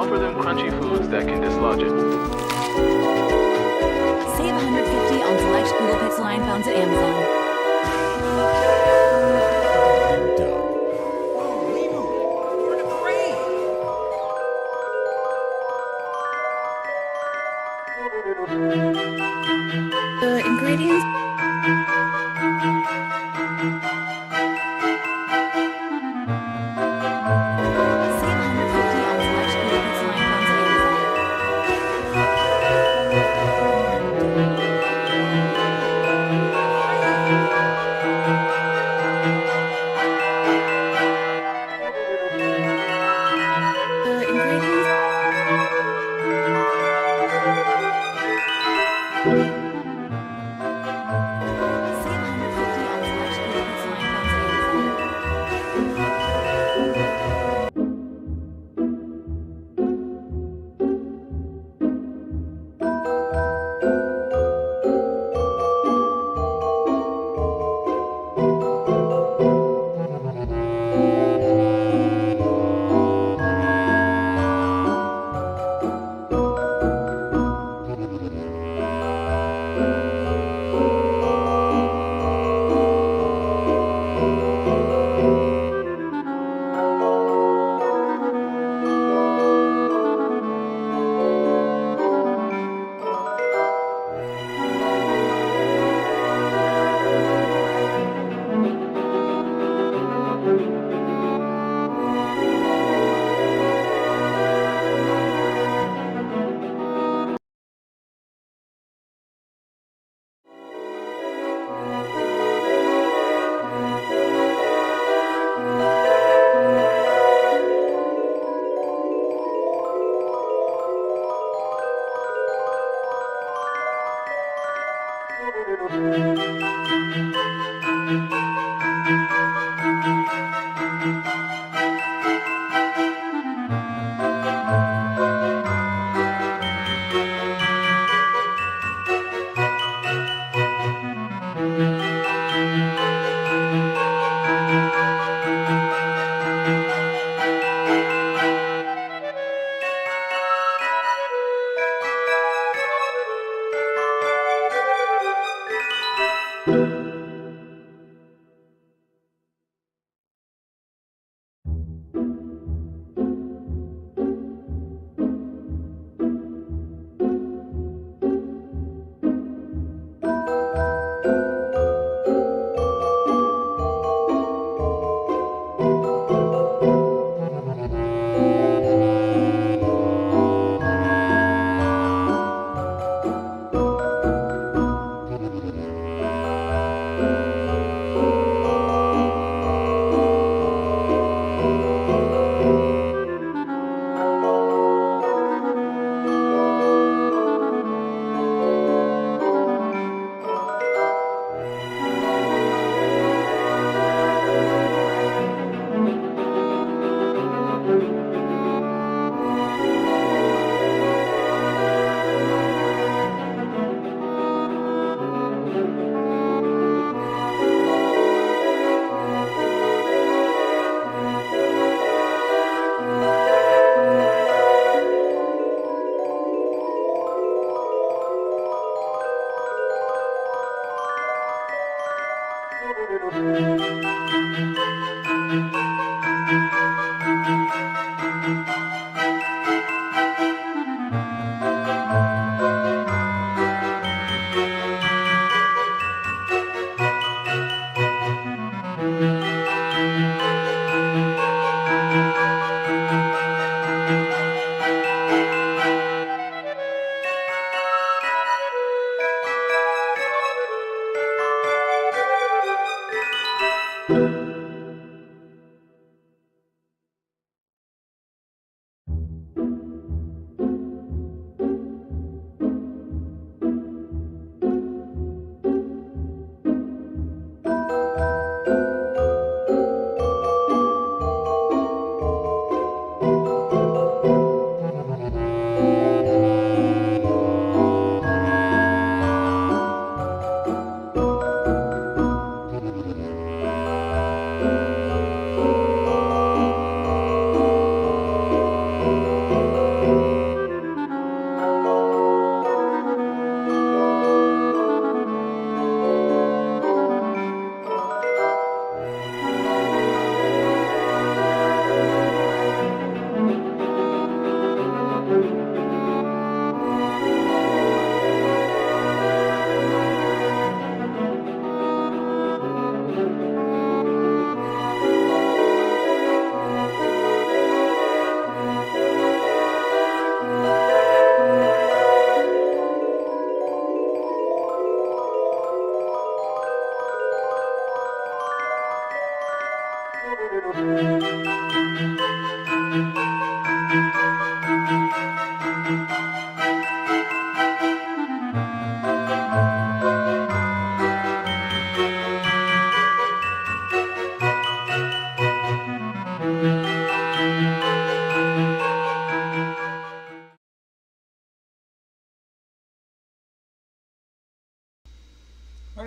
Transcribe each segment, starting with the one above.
offer them crunchy foods that can dislodge it. Save $150 on select Google Pixel iPhones at Amazon. The ingredients.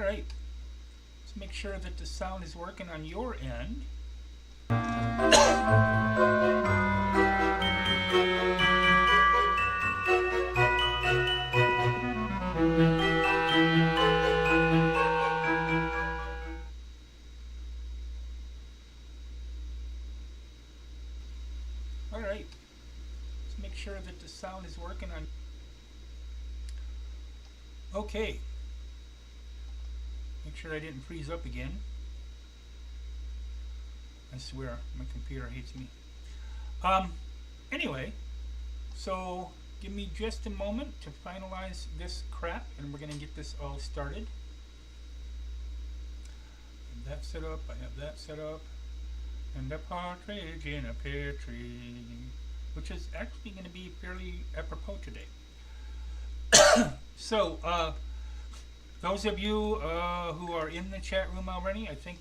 Alright, let's make sure that the sound is working on your end. Alright, let's make sure that the sound is working on. Okay. Make sure I didn't freeze up again. I swear, my computer hates me. Anyway, so give me just a moment to finalize this crap, and we're going to get this all started. I have that set up, I have that set up, and a partridge in a pear tree, which is actually going to be fairly apropos today. So, those of you who are in the chat room already, I think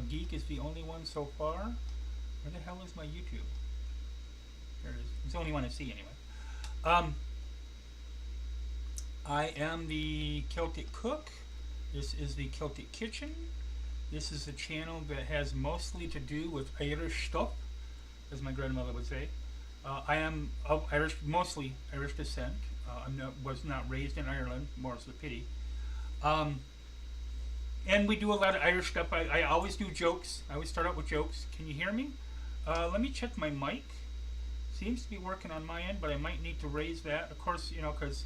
Geek is the only one so far. Where the hell is my YouTube? There it is. It's the only one I see anyway. I am the Celtic Cook. This is the Celtic Kitchen. This is a channel that has mostly to do with Irish stuff, as my grandmother would say. I am of Irish, mostly Irish descent. Was not raised in Ireland, more's the pity. And we do a lot of Irish stuff. I always do jokes. I always start out with jokes. Can you hear me? Let me check my mic. Seems to be working on my end, but I might need to raise that. Of course, you know, because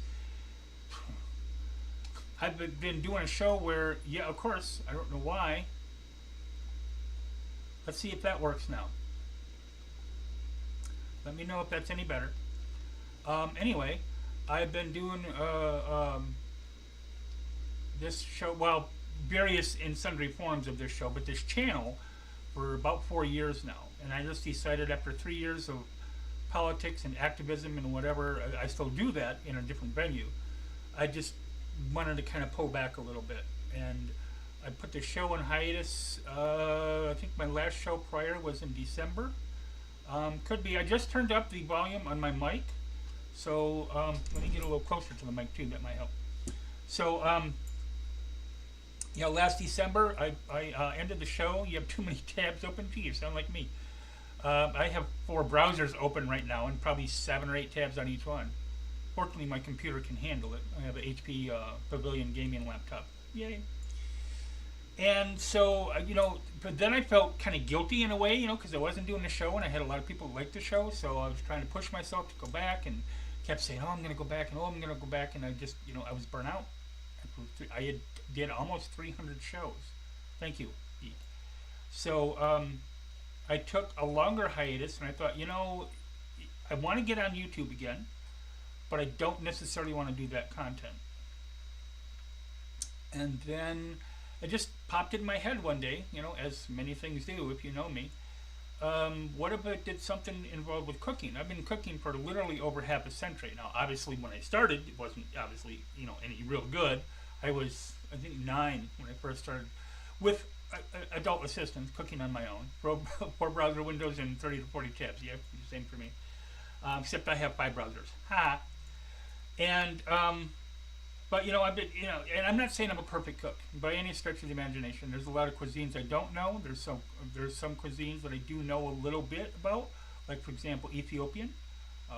I've been doing a show where, yeah, of course, I don't know why. Let's see if that works now. Let me know if that's any better. Anyway, I've been doing this show, well, various and sundry forms of this show, but this channel for about 4 years now. And I just decided after 3 years of politics and activism and whatever, I still do that in a different venue. I just wanted to kind of pull back a little bit. And I put the show on hiatus. I think my last show prior was in December. Could be. I just turned up the volume on my mic. So let me get a little closer to the mic too. That might help. So you know, last December I ended the show. You have too many tabs open. Gee, you sound like me. I have 4 browsers open right now and probably 7 or 8 tabs on each one. Fortunately, my computer can handle it. I have an HP Pavilion gaming laptop. Yay. And so, you know, but then I felt kind of guilty in a way, you know, because I wasn't doing the show and I had a lot of people who liked the show. So I was trying to push myself to go back and kept saying, oh, I'm going to go back and oh, I'm going to go back. And I just, you know, I was burnt out. I did almost 300 shows. Thank you, Geek. So I took a longer hiatus and I thought, you know, I want to get on YouTube again, but I don't necessarily want to do that content. And then it just popped in my head one day, you know, as many things do if you know me. What if I did something involved with cooking? I've been cooking for literally over half a century now. Obviously, when I started, it wasn't obviously, you know, any real good. I was, I think, 9 when I first started with adult assistants cooking on my own. 4 browser windows and 30 to 40 tabs. Yeah, same for me. Except I have 5 browsers. Ha! And but you know, I've been, you know, and I'm not saying I'm a perfect cook by any stretch of the imagination. There's a lot of cuisines I don't know. There's some cuisines that I do know a little bit about, like for example Ethiopian,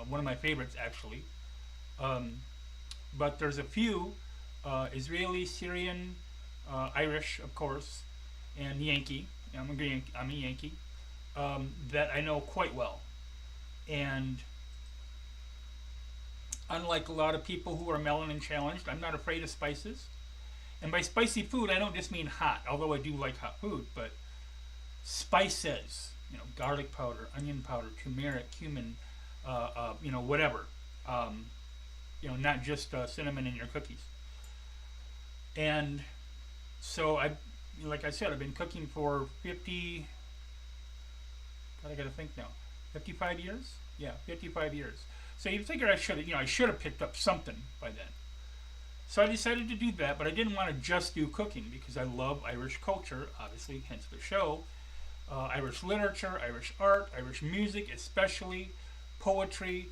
one of my favorites actually. But there's a few Israeli, Syrian, Irish, of course, and Yankee. I'm a Yankee that I know quite well, and unlike a lot of people who are melanin challenged, I'm not afraid of spices. And by spicy food, I don't just mean hot, although I do like hot food, but spices, you know, garlic powder, onion powder, turmeric, cumin, you know, whatever. You know, not just cinnamon in your cookies. And so like I said, I've been cooking for 50, God, I gotta think now, 55 years? Yeah, 55 years. So you figure I should have picked up something by then. So I decided to do that, but I didn't want to just do cooking because I love Irish culture, obviously, hence the show. Irish literature, Irish art, Irish music, especially poetry,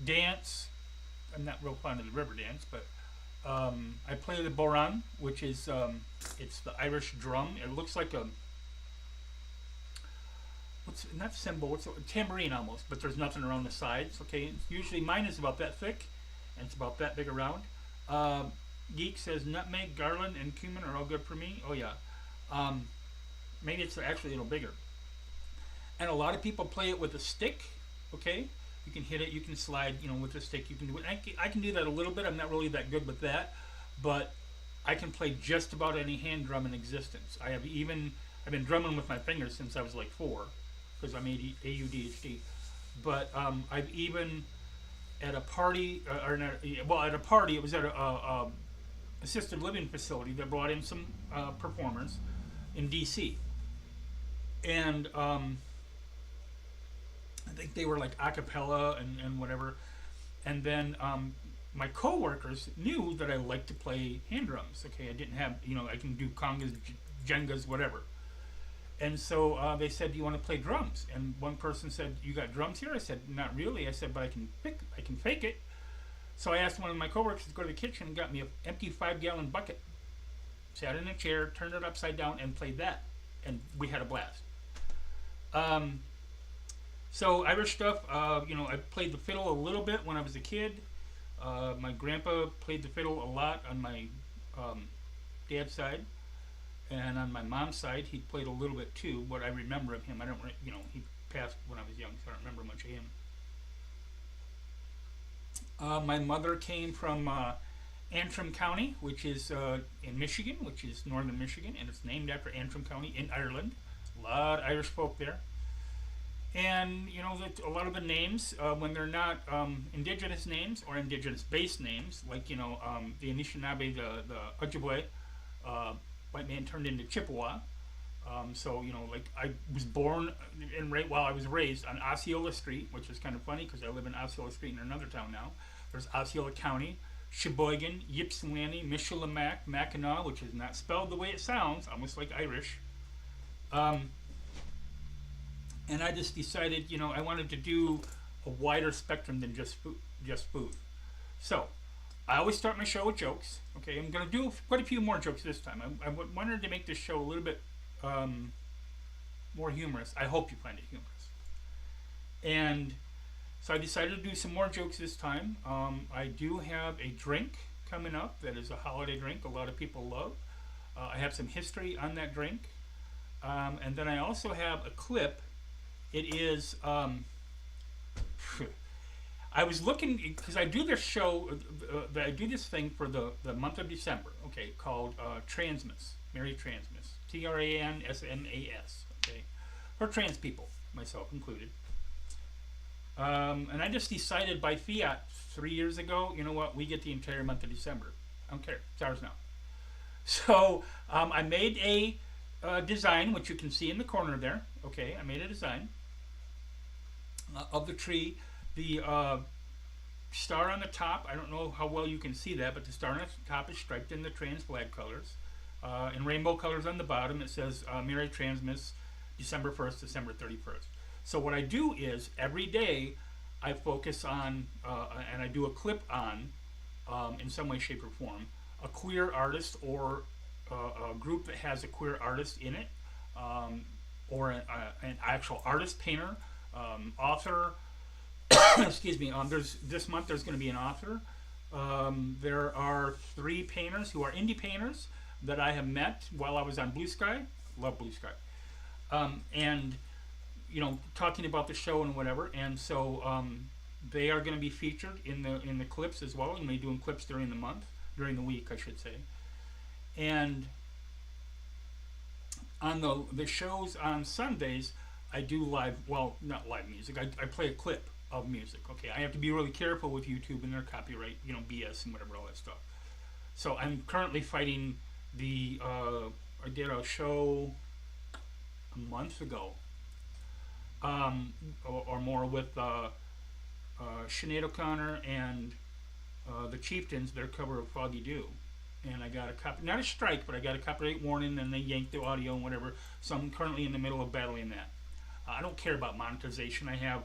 dance. I'm not real fond of the river dance, but I play the bodhrán, which is it's the Irish drum. It looks like a what's not cymbal, what's a tambourine almost, but there's nothing around the sides. Okay, usually mine is about that thick, and it's about that big around. Geek says nutmeg, garland, and cumin are all good for me. Oh yeah, maybe it's actually a little bigger. And a lot of people play it with a stick. Okay, you can hit it, you can slide, with a stick. You can do it. I can do that a little bit. I'm not really that good with that, but I can play just about any hand drum in existence. I've been drumming with my fingers since I was like 4, because I'm ADHD. But I've even at a party, at a party, it was at a assisted living facility that brought in some performers in DC, and I think they were like a cappella and whatever. And then my coworkers knew that I liked to play hand drums. Okay, I didn't have, I can do congas, jengas, whatever. And so they said, "Do you want to play drums?" And one person said, "You got drums here?" I said, "Not really." I said, "But I can fake it." So I asked one of my coworkers to go to the kitchen and got me an empty 5-gallon bucket. Sat in a chair, turned it upside down, and played that. And we had a blast. So Irish stuff, I played the fiddle a little bit when I was a kid. My grandpa played the fiddle a lot on my dad's side. And on my mom's side, he played a little bit too. What I remember of him, I don't, he passed when I was young, so I don't remember much of him. My mother came from Antrim County, which is in Michigan, which is northern Michigan, and it's named after Antrim County in Ireland. A lot of Irish folk there. And, a lot of the names, when they're not indigenous names or indigenous-based names, like, the Anishinaabe, the Ojibwe, white man turned into Chippewa. So, I was born and while I was raised on Osceola Street, which is kind of funny because I live in Osceola Street in another town now. There's Osceola County, Sheboygan, Ypsilanti, Michilimack, Mackinac, which is not spelled the way it sounds, almost like Irish. And I just decided, I wanted to do a wider spectrum than just food. So, I always start my show with jokes. Okay, I'm going to do quite a few more jokes this time. I wanted to make this show a little bit more humorous. I hope you find it humorous. And so I decided to do some more jokes this time. I do have a drink coming up that is a holiday drink a lot of people love. I have some history on that drink. And then I also have a clip. It is, I was looking, because I do this show, I do this thing for the month of December, okay, called Transmas, Merry Transmas, Transmas, okay, for trans people, myself included. And I just decided by fiat 3 years ago, you know what, we get the entire month of December. I don't care, it's ours now. So I made a design, which you can see in the corner there, okay, I made a design of the tree. The star on the top, I don't know how well you can see that, but the star on the top is striped in the trans flag colors. In rainbow colors on the bottom, it says Merry Transmas, December 1st, December 31st. So what I do is, every day, I focus on, and I do a clip on, in some way, shape, or form, a queer artist or a group that has a queer artist in it, or an actual artist, painter, author. Excuse me. This month there's going to be an author. There are 3 painters who are indie painters that I have met while I was on Blue Sky. Love Blue Sky. And talking about the show and whatever. And so they are going to be featured in the clips as well. And we're doing clips during the week, I should say. And on the shows on Sundays, I do not live music. I play a clip of music. Okay, I have to be really careful with YouTube and their copyright, BS and whatever, all that stuff. So I'm currently fighting I did a show a month ago, or more, with Sinead O'Connor and the Chieftains, their cover of Foggy Dew. And I got not a strike, but I got a copyright warning, and they yanked the audio and whatever. So I'm currently in the middle of battling that. I don't care about monetization. I have,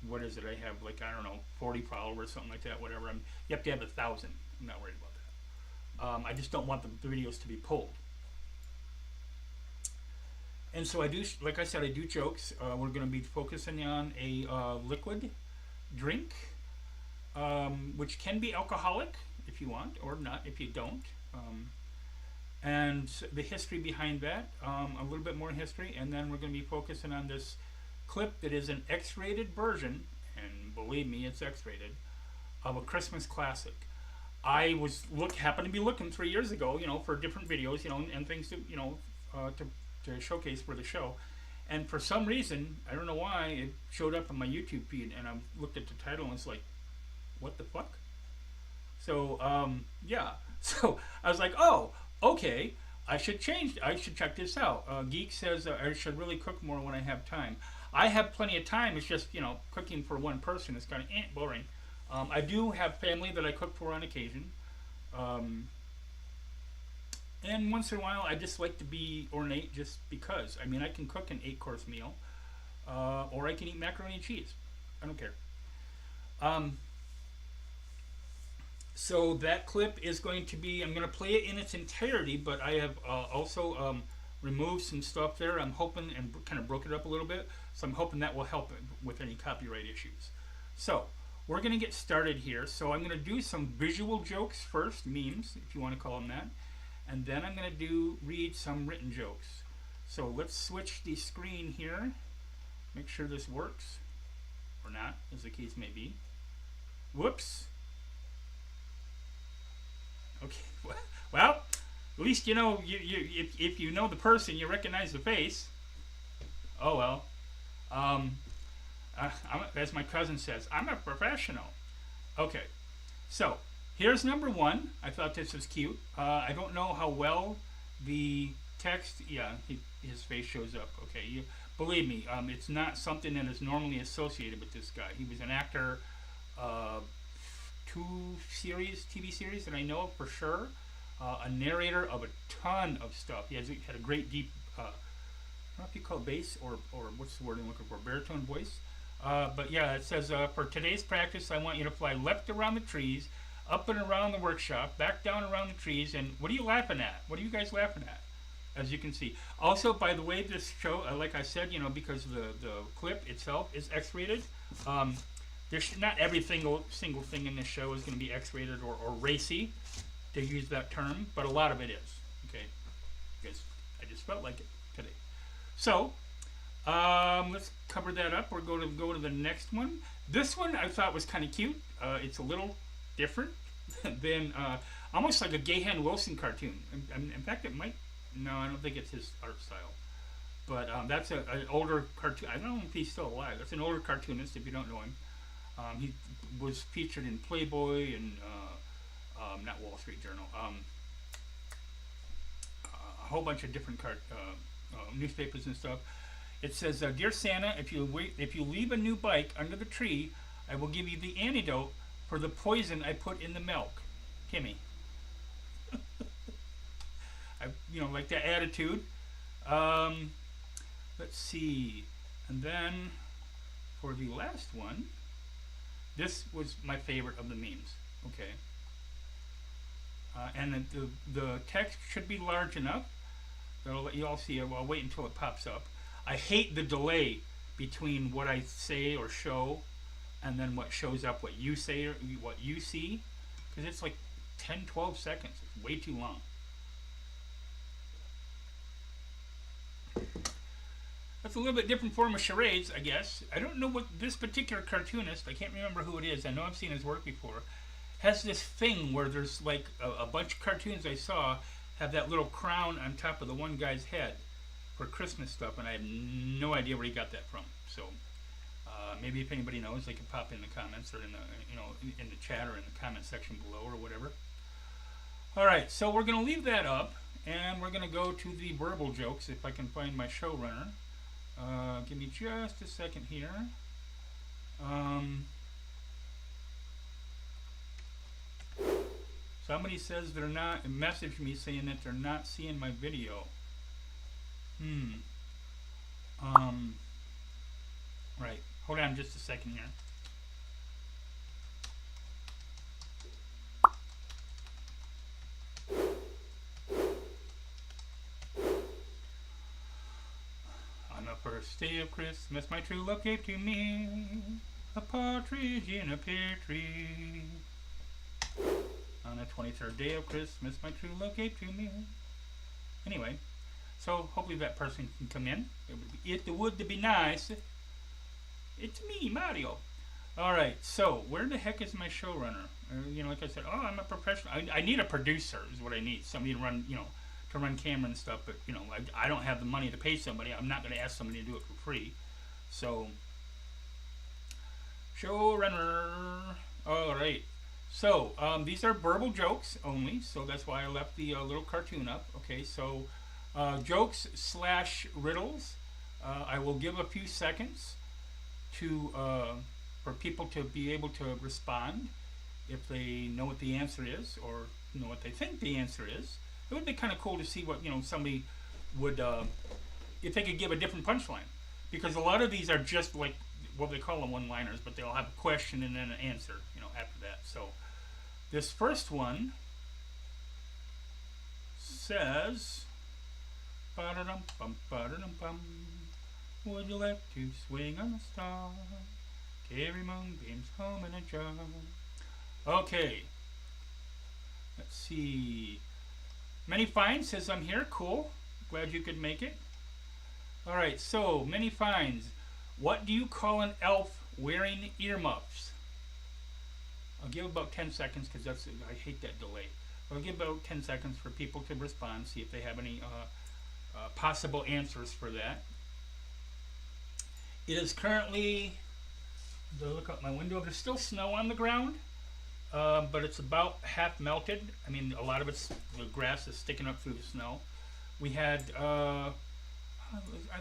I have 40 followers, something like that, whatever. You have to have 1,000. I'm not worried about that. I just don't want the videos to be pulled. And so I do, like I said, I do jokes. We're going to be focusing on a liquid drink, which can be alcoholic if you want, or not if you don't. And the history behind that, a little bit more history, and then we're going to be focusing on this clip that is an X-rated version, and believe me, it's X-rated, of a Christmas classic. I happened to be looking 3 years ago, for different videos, and things to, to showcase for the show. And for some reason, I don't know why, it showed up on my YouTube feed, and I looked at the title and it's like, what the fuck? So, yeah. So I was like, oh, okay, I should check this out. Geek says I should really cook more when I have time. I have plenty of time. It's just, cooking for one person is kind of boring. I do have family that I cook for on occasion. And once in a while, I just like to be ornate just because. I mean, I can cook an 8-course meal, or I can eat macaroni and cheese. I don't care. So that clip is going to be, I'm going to play it in its entirety, but I have also removed some stuff there. I'm hoping, and kind of broke it up a little bit, so I'm hoping that will help with any copyright issues. So we're going to get started here. So I'm going to do some visual jokes first, memes, if you want to call them that. And then I'm going to read some written jokes. So let's switch the screen here. Make sure this works. Or not, as the case may be. Whoops. Okay, well, at least if you know the person, you recognize the face. Oh well. As my cousin says, I'm a professional. Okay, so here's number one. I thought this was cute. I don't know how well the text. Yeah, his face shows up. Okay, believe me, it's not something that is normally associated with this guy. He was an actor. 2 TV series that I know of for sure. A narrator of a ton of stuff. He had a great deep, I don't know if you call it bass or what's the word I'm looking for, baritone voice. But yeah, it says, for today's practice, I want you to fly left around the trees, up and around the workshop, back down around the trees, and what are you laughing at? What are you guys laughing at? As you can see. Also, by the way, this show, like I said, because the clip itself is X-rated, there's not every single thing in this show is going to be X-rated or racy, to use that term, but a lot of it is. Okay, because I just felt like it today. So let's cover that up. We're going to go to the next one. This one I thought was kind of cute. It's a little different than almost like a Gahan Wilson cartoon. In fact, it might. No, I don't think it's his art style. But that's an older cartoon. I don't know if he's still alive. That's an older cartoonist. If you don't know him. He was featured in Playboy and not Wall Street Journal. A whole bunch of different newspapers and stuff. It says, "Dear Santa, if you leave a new bike under the tree, I will give you the antidote for the poison I put in the milk." Kimmy. I like that attitude. Let's see, and then for the last one. This was my favorite of the memes, okay? And the text should be large enough. That'll let you all see it. Well, I'll wait until it pops up. I hate the delay between what I say or show and then what shows up, what you say or what you see. Because it's like 10, 12 seconds. It's way too long. That's a little bit different form of charades, I guess. I don't know what this particular cartoonist, I can't remember who it is, I know I've seen his work before, has this thing where there's like a bunch of cartoons I saw have that little crown on top of the one guy's head for Christmas stuff, and I have no idea where he got that from. So maybe if anybody knows, they can pop in the comments or in the chat or in the comment section below or whatever. All right, so we're going to leave that up, and we're going to go to the verbal jokes if I can find my showrunner. Give me just a second here. Somebody says they're not, messaged me saying that they're not seeing my video. Right. Hold on just a second here. first day of Christmas, my true love gave to me a partridge in a pear tree. On the 23rd day of Christmas, my true love gave to me. Anyway, so hopefully that person can come in. It would be nice. It's me, Mario. Alright, so where the heck is my showrunner? Like I said, I'm a professional. I need a producer is what I need. Somebody to run, to run camera and stuff. But, I don't have the money to pay somebody. I'm not going to ask somebody to do it for free. So, showrunner. Alright. So, these are verbal jokes only. So that's why I left the little cartoon up. Okay, so jokes / riddles. I will give a few seconds to for people to be able to respond if they know what the answer is or know what they think the answer is. It would be kind of cool to see what somebody would if they could give a different punchline, because a lot of these are just like what they call them one-liners, but they'll have a question and then an answer after that. So this first one says, ba-da-dum bum ba-da-dum bum, would you like to swing on a star? Carry moonbeams home in a jar. Okay. Let's see. Many Fines says I'm here. Cool. Glad you could make it. Alright, so Many Fines. What do you call an elf wearing earmuffs? I'll give about 10 seconds because I hate that delay. I'll give about 10 seconds for people to respond, see if they have any possible answers for that. It is currently, look out my window, there's still snow on the ground, but it's about half melted. I mean, a lot of the grass is sticking up through the snow. We had, I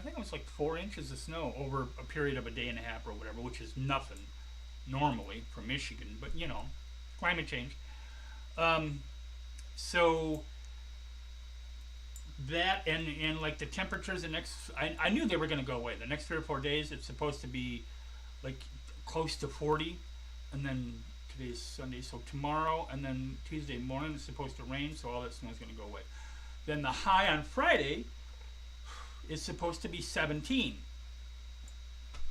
think it was like 4 inches of snow over a period of a day and a half or whatever, which is nothing normally for Michigan, but climate change. So that and like the temperatures the next, I knew they were going to go away. The next 3 or 4 days it's supposed to be like close to 40, and then today's Sunday, so tomorrow and then Tuesday morning it's supposed to rain, so all that snow is going to go away. Then the high on Friday is supposed to be 17,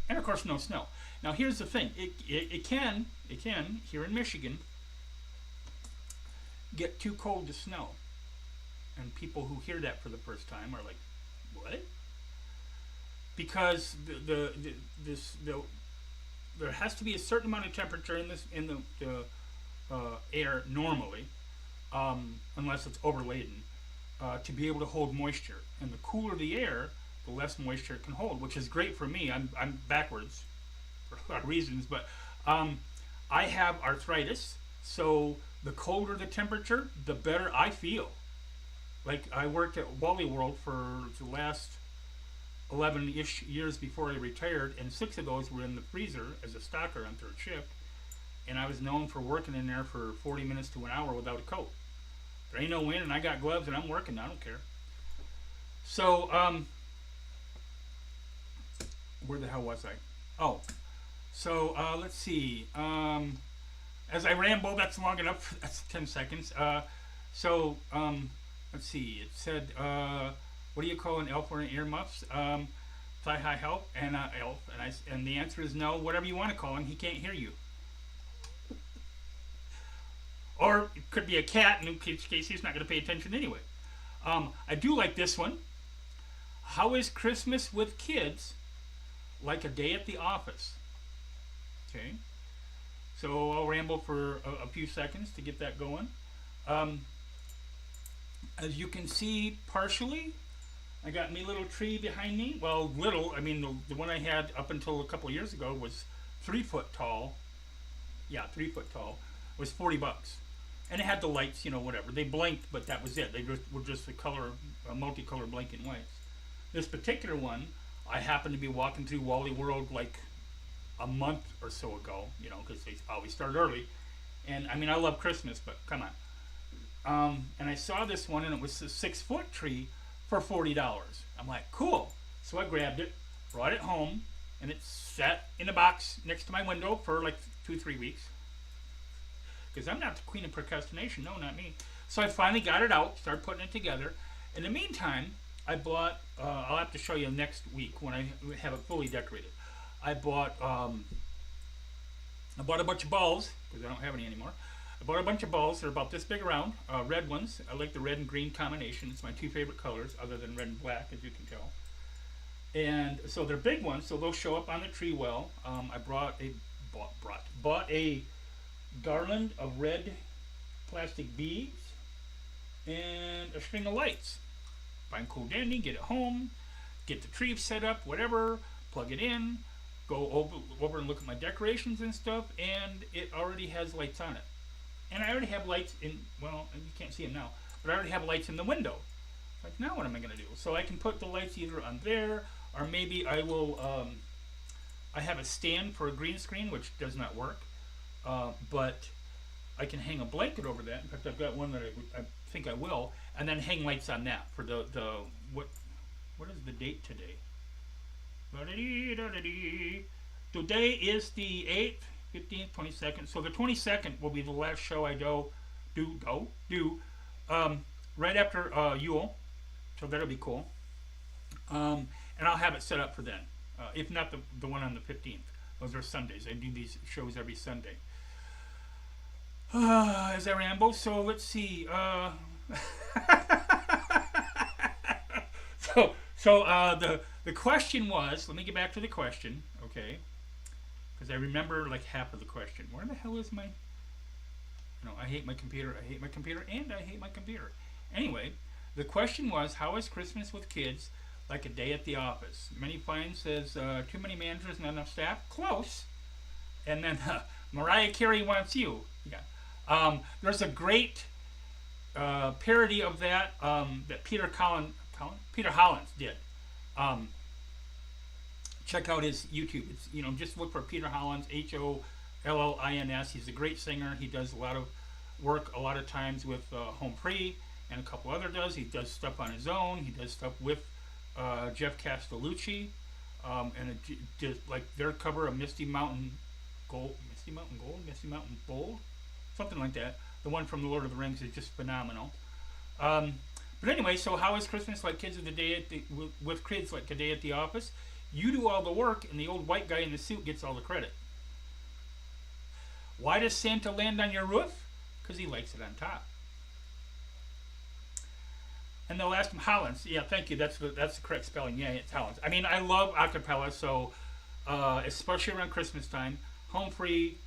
and of course no snow. Now here's the thing, it can here in Michigan get too cold to snow. And people who hear that for the first time are like, "What?" Because there has to be a certain amount of temperature in the air normally, unless it's overladen, to be able to hold moisture. And the cooler the air, the less moisture it can hold, which is great for me. I'm backwards for a lot of reasons, but I have arthritis, so the colder the temperature, the better I feel. Like, I worked at Wally World for the last 11-ish years before I retired, and 6 of those were in the freezer as a stocker on third shift, and I was known for working in there for 40 minutes to an hour without a coat. There ain't no wind, and I got gloves, and I'm working. I don't care. So, where the hell was I? Oh, so let's see. As I ramble, that's long enough. That's 10 seconds. Let's see. It said, "What do you call an elf wearing earmuffs?" Thigh-high help and elf, and the answer is no. Whatever you want to call him, he can't hear you. Or it could be a cat, in which case he's not going to pay attention anyway. I do like this one. How is Christmas with kids like a day at the office? Okay. So I'll ramble for a few seconds to get that going. As you can see, partially, I got my little tree behind me. Well, little, I mean, the one I had up until a couple of years ago was 3 foot tall. Yeah, 3 foot tall. It was $40. And it had the lights, whatever. They blinked, but that was it. They were just the color, multicolor blinking lights. This particular one, I happened to be walking through Wally World like a month or so ago, because they always start early. And, I mean, I love Christmas, but come on. And I saw this one, and it was a 6-foot tree for $40. I'm like, cool. So I grabbed it, brought it home, and it sat in a box next to my window for like 2-3 weeks. Because I'm not the queen of procrastination. No, not me. So I finally got it out, started putting it together. In the meantime, I bought. I'll have to show you next week when I have it fully decorated. I bought. I bought a bunch of balls because I don't have any anymore. I bought a bunch of balls. They're about this big around. Red ones. I like the red and green combination. It's my two favorite colors, other than red and black, as you can tell. And so they're big ones, so they'll show up on the tree well. I bought a garland of red plastic beads and a string of lights. Find cool dandy, get it home, get the tree set up, whatever, plug it in, go over and look at my decorations and stuff, and it already has lights on it. And I already have lights in, well, you can't see them now, but I already have lights in the window. Like, now what am I going to do? So I can put the lights either on there, or maybe I will, I have a stand for a green screen, which does not work, but I can hang a blanket over that. In fact, I've got one that I think I will, and then hang lights on that for the what is the date today? Today is the 8th, 15th, 22nd. So the 22nd will be the last show I do right after Yule. So that'll be cool. And I'll have it set up for then. If not the one on the 15th. Those are Sundays. I do these shows every Sunday. As I ramble, so let's see. The question was, let me get back to the question, okay? Because I remember like half of the question. Where the hell is my... No, I hate my computer, and I hate my computer. Anyway, the question was, how is Christmas with kids like a day at the office? Many Fine says, too many managers, not enough staff. Close. And then Mariah Carey wants you. Yeah. There's a great parody of that that Peter Hollins did. Check out his YouTube. It's, just look for Peter Hollins, Hollins. He's a great singer. He does a lot of work a lot of times with Home Free and a couple other does. He does stuff on his own. He does stuff with Jeff Castellucci, and just like their cover of Misty Mountain Gold, something like that. The one from The Lord of the Rings is just phenomenal. But anyway, so how is Christmas like kids of the day with kids like a day at the office? You do all the work, and the old white guy in the suit gets all the credit. Why does Santa land on your roof? Because he likes it on top. And the last one, Hollins. Yeah, thank you. That's the correct spelling. Yeah, it's Hollins. I mean, I love acapella, so especially around Christmas time, Home Free,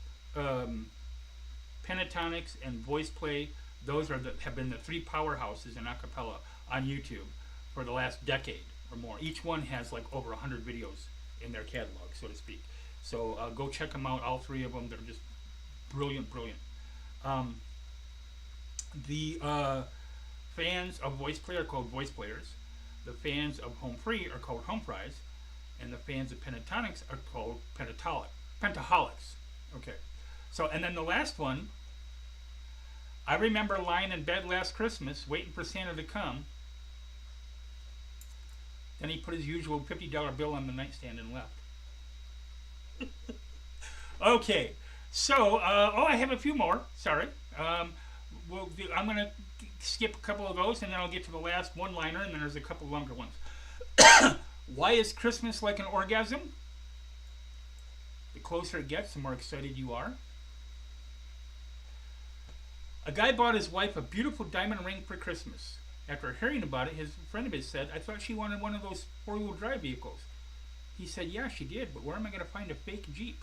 Pentatonics, and Voice Play. Those have been the three powerhouses in acapella on YouTube for the last decade or more. Each one has like over 100 videos in their catalog, so to speak. So go check them out. All three of them. They're just brilliant. The fans of Voice Play are called Voice Players. The fans of Home Free are called Home Fries. And the fans of Pentatonics are called Pentaholics. Okay. So, and then the last one, I remember lying in bed last Christmas waiting for Santa to come. Then he put his usual $50 bill on the nightstand and left. Okay. So, I have a few more. Sorry. I'm going to skip a couple of those, and then I'll get to the last one-liner, and then there's a couple longer ones. Why is Christmas like an orgasm? The closer it gets, the more excited you are. A guy bought his wife a beautiful diamond ring for Christmas. After hearing about it, his friend of his said, I thought she wanted one of those four-wheel drive vehicles. He said, yeah, she did, but where am I going to find a fake Jeep?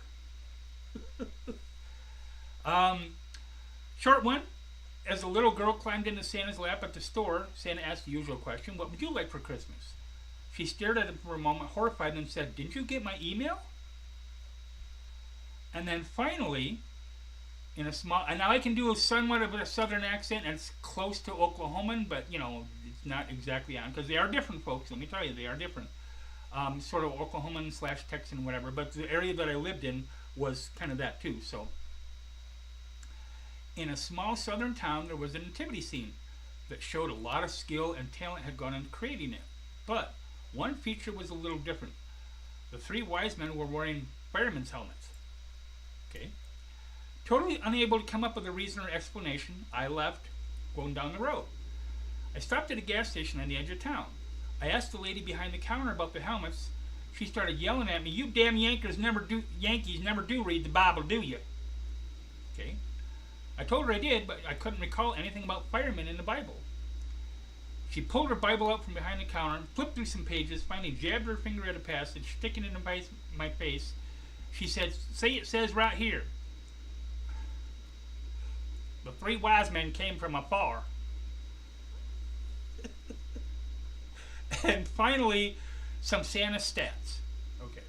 Short one. As a little girl climbed into Santa's lap at the store, Santa asked the usual question, what would you like for Christmas? She stared at him for a moment, horrified, and said, didn't you get my email? And then finally, in a small, and now I can do somewhat of a southern accent, and it's close to Oklahoman, but, it's not exactly on, because they are different, folks. Let me tell you, they are different. Sort of Oklahoman / Texan, whatever, but the area that I lived in was kind of that, too, so. In a small southern town, there was a nativity scene that showed a lot of skill and talent had gone into creating it. But one feature was a little different. The three wise men were wearing firemen's helmets. Okay. Totally unable to come up with a reason or explanation, I left, going down the road. I stopped at a gas station on the edge of town. I asked the lady behind the counter about the helmets. She started yelling at me, "You damn Yankees never do read the Bible, do you?" Okay. I told her I did, but I couldn't recall anything about firemen in the Bible. She pulled her Bible out from behind the counter, flipped through some pages, finally jabbed her finger at a passage, sticking it in my face. She said, "Say it says right here. The 3 wise men came from afar." And finally, some Santa stats. Okay.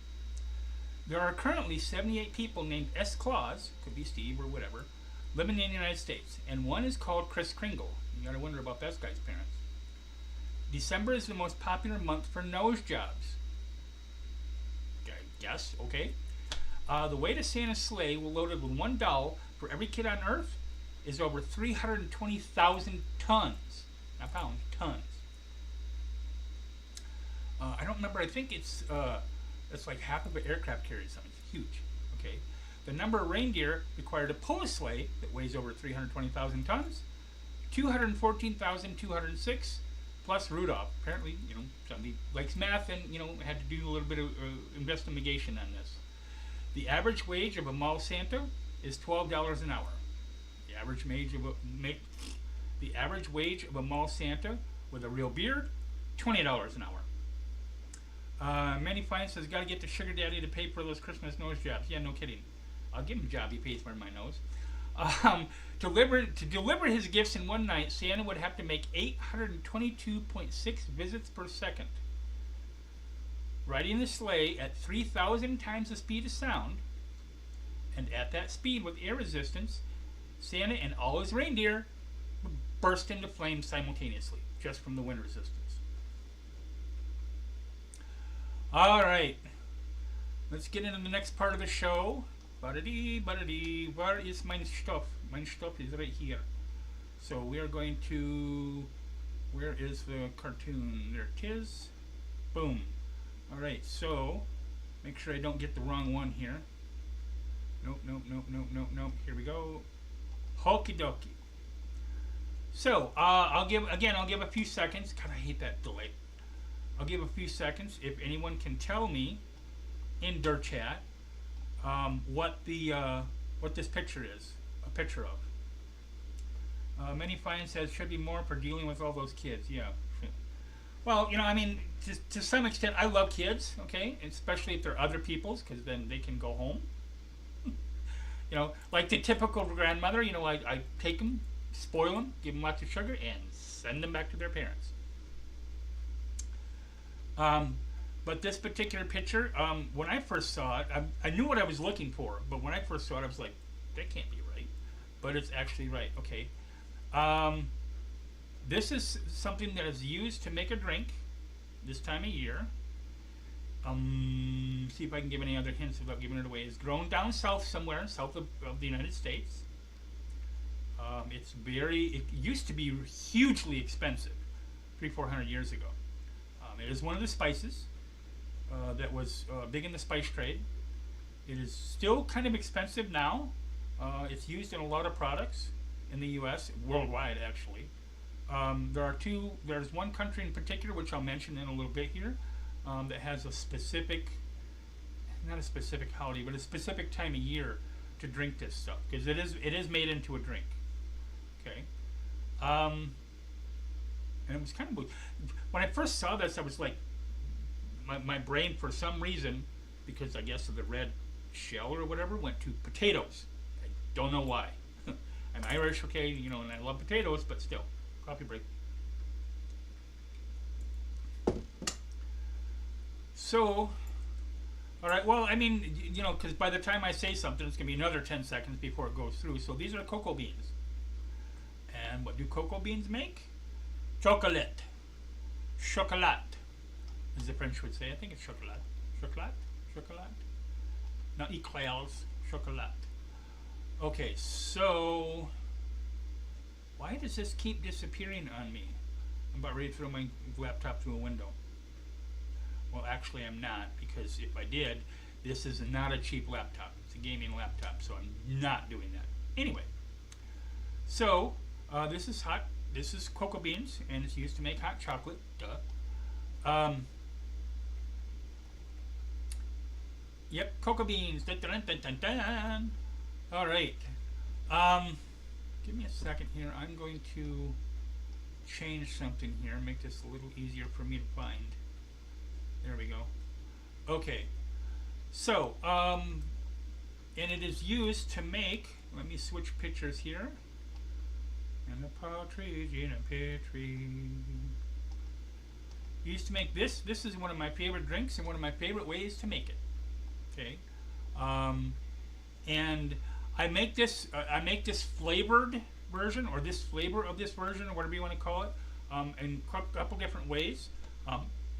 There are currently 78 people named S. Claus, could be Steve or whatever, living in the United States, and one is called Kris Kringle. You gotta wonder about that guy's parents. December is the most popular month for nose jobs. I guess, okay. The weight of Santa's sleigh, loaded with one doll for every kid on Earth, is over 320,000 tons. Not pounds, tons. I don't remember, I think it's like half of an aircraft carrier or something. It's huge, okay. The number of reindeer required to pull a sleigh that weighs over 320,000 tons, 214,206, plus Rudolph. Apparently, somebody likes math and, had to do a little bit of investigation on this. The average wage of a mall Santa is $12 an hour. The average wage of a mall Santa with a real beard, $20 an hour. Manny Fine says, "Gotta get the sugar daddy to pay for those Christmas nose jobs." Yeah, no kidding. I'll give him a job. He pays for my nose. To deliver his gifts in one night, Santa would have to make 822.6 visits per second. Riding the sleigh at 3,000 times the speed of sound, and at that speed with air resistance, Santa and all his reindeer would burst into flames simultaneously, just from the wind resistance. All right, let's get into the next part of the show. Where is my stuff? My stuff is right here. So we are going to, where is the cartoon? There it is. Boom. All right, so make sure I don't get the wrong one here. Nope. Here we go. Okie dokie. So I'll give a few seconds. God, I hate that delay. I'll give a few seconds if anyone can tell me in their chat what this picture is a picture of. Many Fine says should be more for dealing with all those kids. Yeah. Well, to some extent, I love kids. Okay, especially if they're other people's, because then they can go home. Like the typical grandmother. I take them, spoil them, give them lots of sugar, and send them back to their parents. But this particular picture, when I first saw it, I knew what I was looking for, but when I first saw it, I was like, that can't be right. But it's actually right, okay. This is something that is used to make a drink this time of year. See if I can give any other hints without giving it away. It's grown down south somewhere, south of the United States. It used to be hugely expensive 300-400 years ago. It is one of the spices that was big in the spice trade. It is still kind of expensive now. It's used in a lot of products in the U.S., worldwide actually. There's one country in particular, which I'll mention in a little bit here, that has a specific, not a specific holiday, but a specific time of year to drink this stuff, because it is made into a drink. Okay. And it was kind of, when I first saw this, I was like, my brain for some reason, because I guess of the red shell or whatever, went to potatoes. I don't know why. I'm Irish, okay, and I love potatoes, but still, coffee break. So, all right, well, because by the time I say something, it's going to be another 10 seconds before it goes through. So these are cocoa beans. And what do cocoa beans make? Chocolate. Chocolat, as the French would say. I think it's chocolat. Chocolat. Not eclairs. Chocolat. Okay, so why does this keep disappearing on me? I'm about ready to throw my laptop through a window. Well, actually, I'm not, because if I did, this is not a cheap laptop. It's a gaming laptop, so I'm not doing that. Anyway, so this is cocoa beans, and it's used to make hot chocolate. Duh. Um, yep, cocoa beans. Dun, dun, dun, dun, dun. All right. Um, give me a second here. I'm going to change something here, make this a little easier for me to find. There we go. Okay. So, and it is used to make, let me switch pictures here. And a partridge in a pear tree. Used to make this. This is one of my favorite drinks and one of my favorite ways to make it. Okay. And I make this flavored version, or this flavor of this version, or whatever you want to call it, in a couple different ways.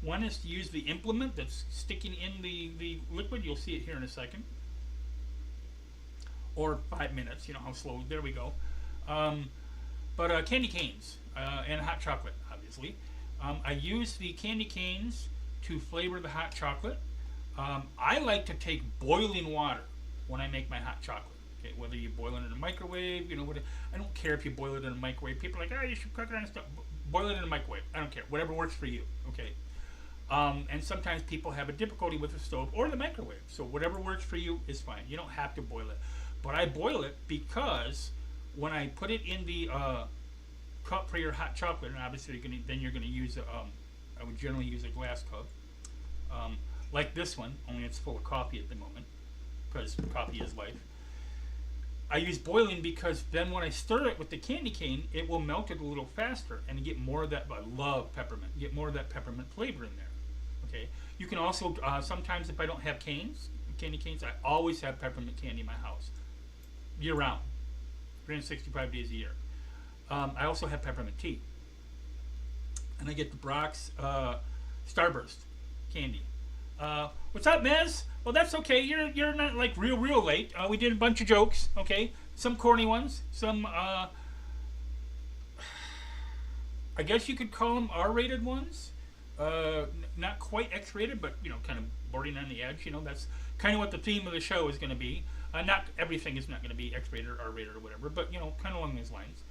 One is to use the implement that's sticking in the liquid. You'll see it here in a second. Or 5 minutes, you know how slow. There we go. But candy canes and hot chocolate, obviously. I use the candy canes to flavor the hot chocolate. I like to take boiling water when I make my hot chocolate. Okay, whether you boil it in a microwave, you know, I don't care if you boil it in a microwave. People are like, oh, you should cook it on a stove. Boil it in a microwave. I don't care. Whatever works for you. Okay. And sometimes people have a difficulty with the stove or the microwave. So whatever works for you is fine. You don't have to boil it. But I boil it because when I put it in the cup for your hot chocolate, and obviously you're gonna use I would generally use a glass cup, like this one, only it's full of coffee at the moment, because coffee is life. I use boiling because then when I stir it with the candy cane, it will melt it a little faster and get more of that. I love peppermint. Get more of that peppermint flavor in there. Okay. You can also sometimes, if I don't have candy canes, I always have peppermint candy in my house, year round, 365 days a year. I also have peppermint tea, and I get the Brock's Starburst candy. What's up, Miz? Well, that's okay. You're not like real late. We did a bunch of jokes. Okay, some corny ones, some I guess you could call them R-rated ones. Not quite X-rated, but you know, kind of bordering on the edge. You know, that's kind of what the theme of the show is going to be. Not everything is not going to be X-rated or R-rated or whatever, but you know, kind of along those lines.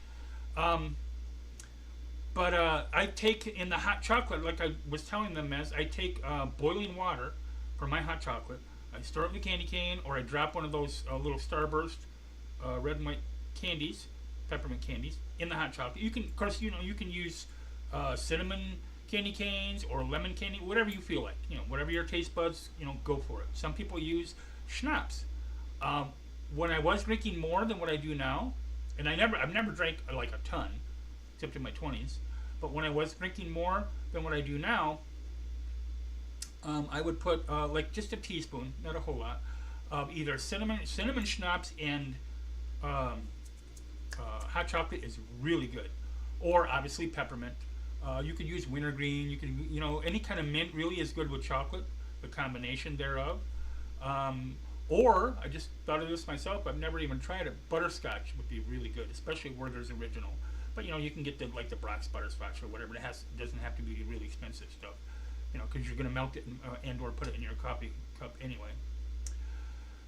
But I take in the hot chocolate, like I was telling them, as I take boiling water for my hot chocolate. I stir up the candy cane, or I drop one of those little Starburst red and white candies, peppermint candies, in the hot chocolate. You can, of course, you know, you can use cinnamon candy canes or lemon candy, whatever you feel like. You know, whatever your taste buds, you know, go for it. Some people use schnapps. When I was drinking more than what I do now, and I've never drank like a ton, except in my 20s. But when I was drinking more than what I do now, I would put like just a teaspoon, not a whole lot, of either cinnamon schnapps and hot chocolate is really good, or obviously peppermint. You could use wintergreen. You can, you know, any kind of mint really is good with chocolate. The combination thereof. Or I just thought of this myself. I've never even tried it. Butterscotch would be really good, especially where there's original. But you know, you can get the like the Brock's butterscotch or whatever. It doesn't have to be really expensive stuff. You know, because you're going to melt it and or put it in your coffee cup anyway.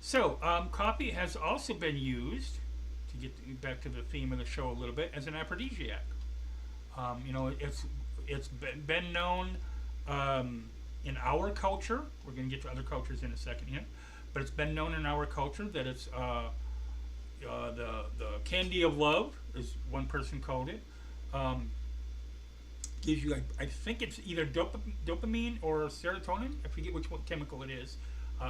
So coffee has also been used, to get back to the theme of the show a little bit, as an aphrodisiac. You know, it's been known in our culture. We're going to get to other cultures in a second here, but it's been known in our culture that it's the candy of love, as one person called it. Gives you, I think it's either dopamine or serotonin. I forget which one chemical it is,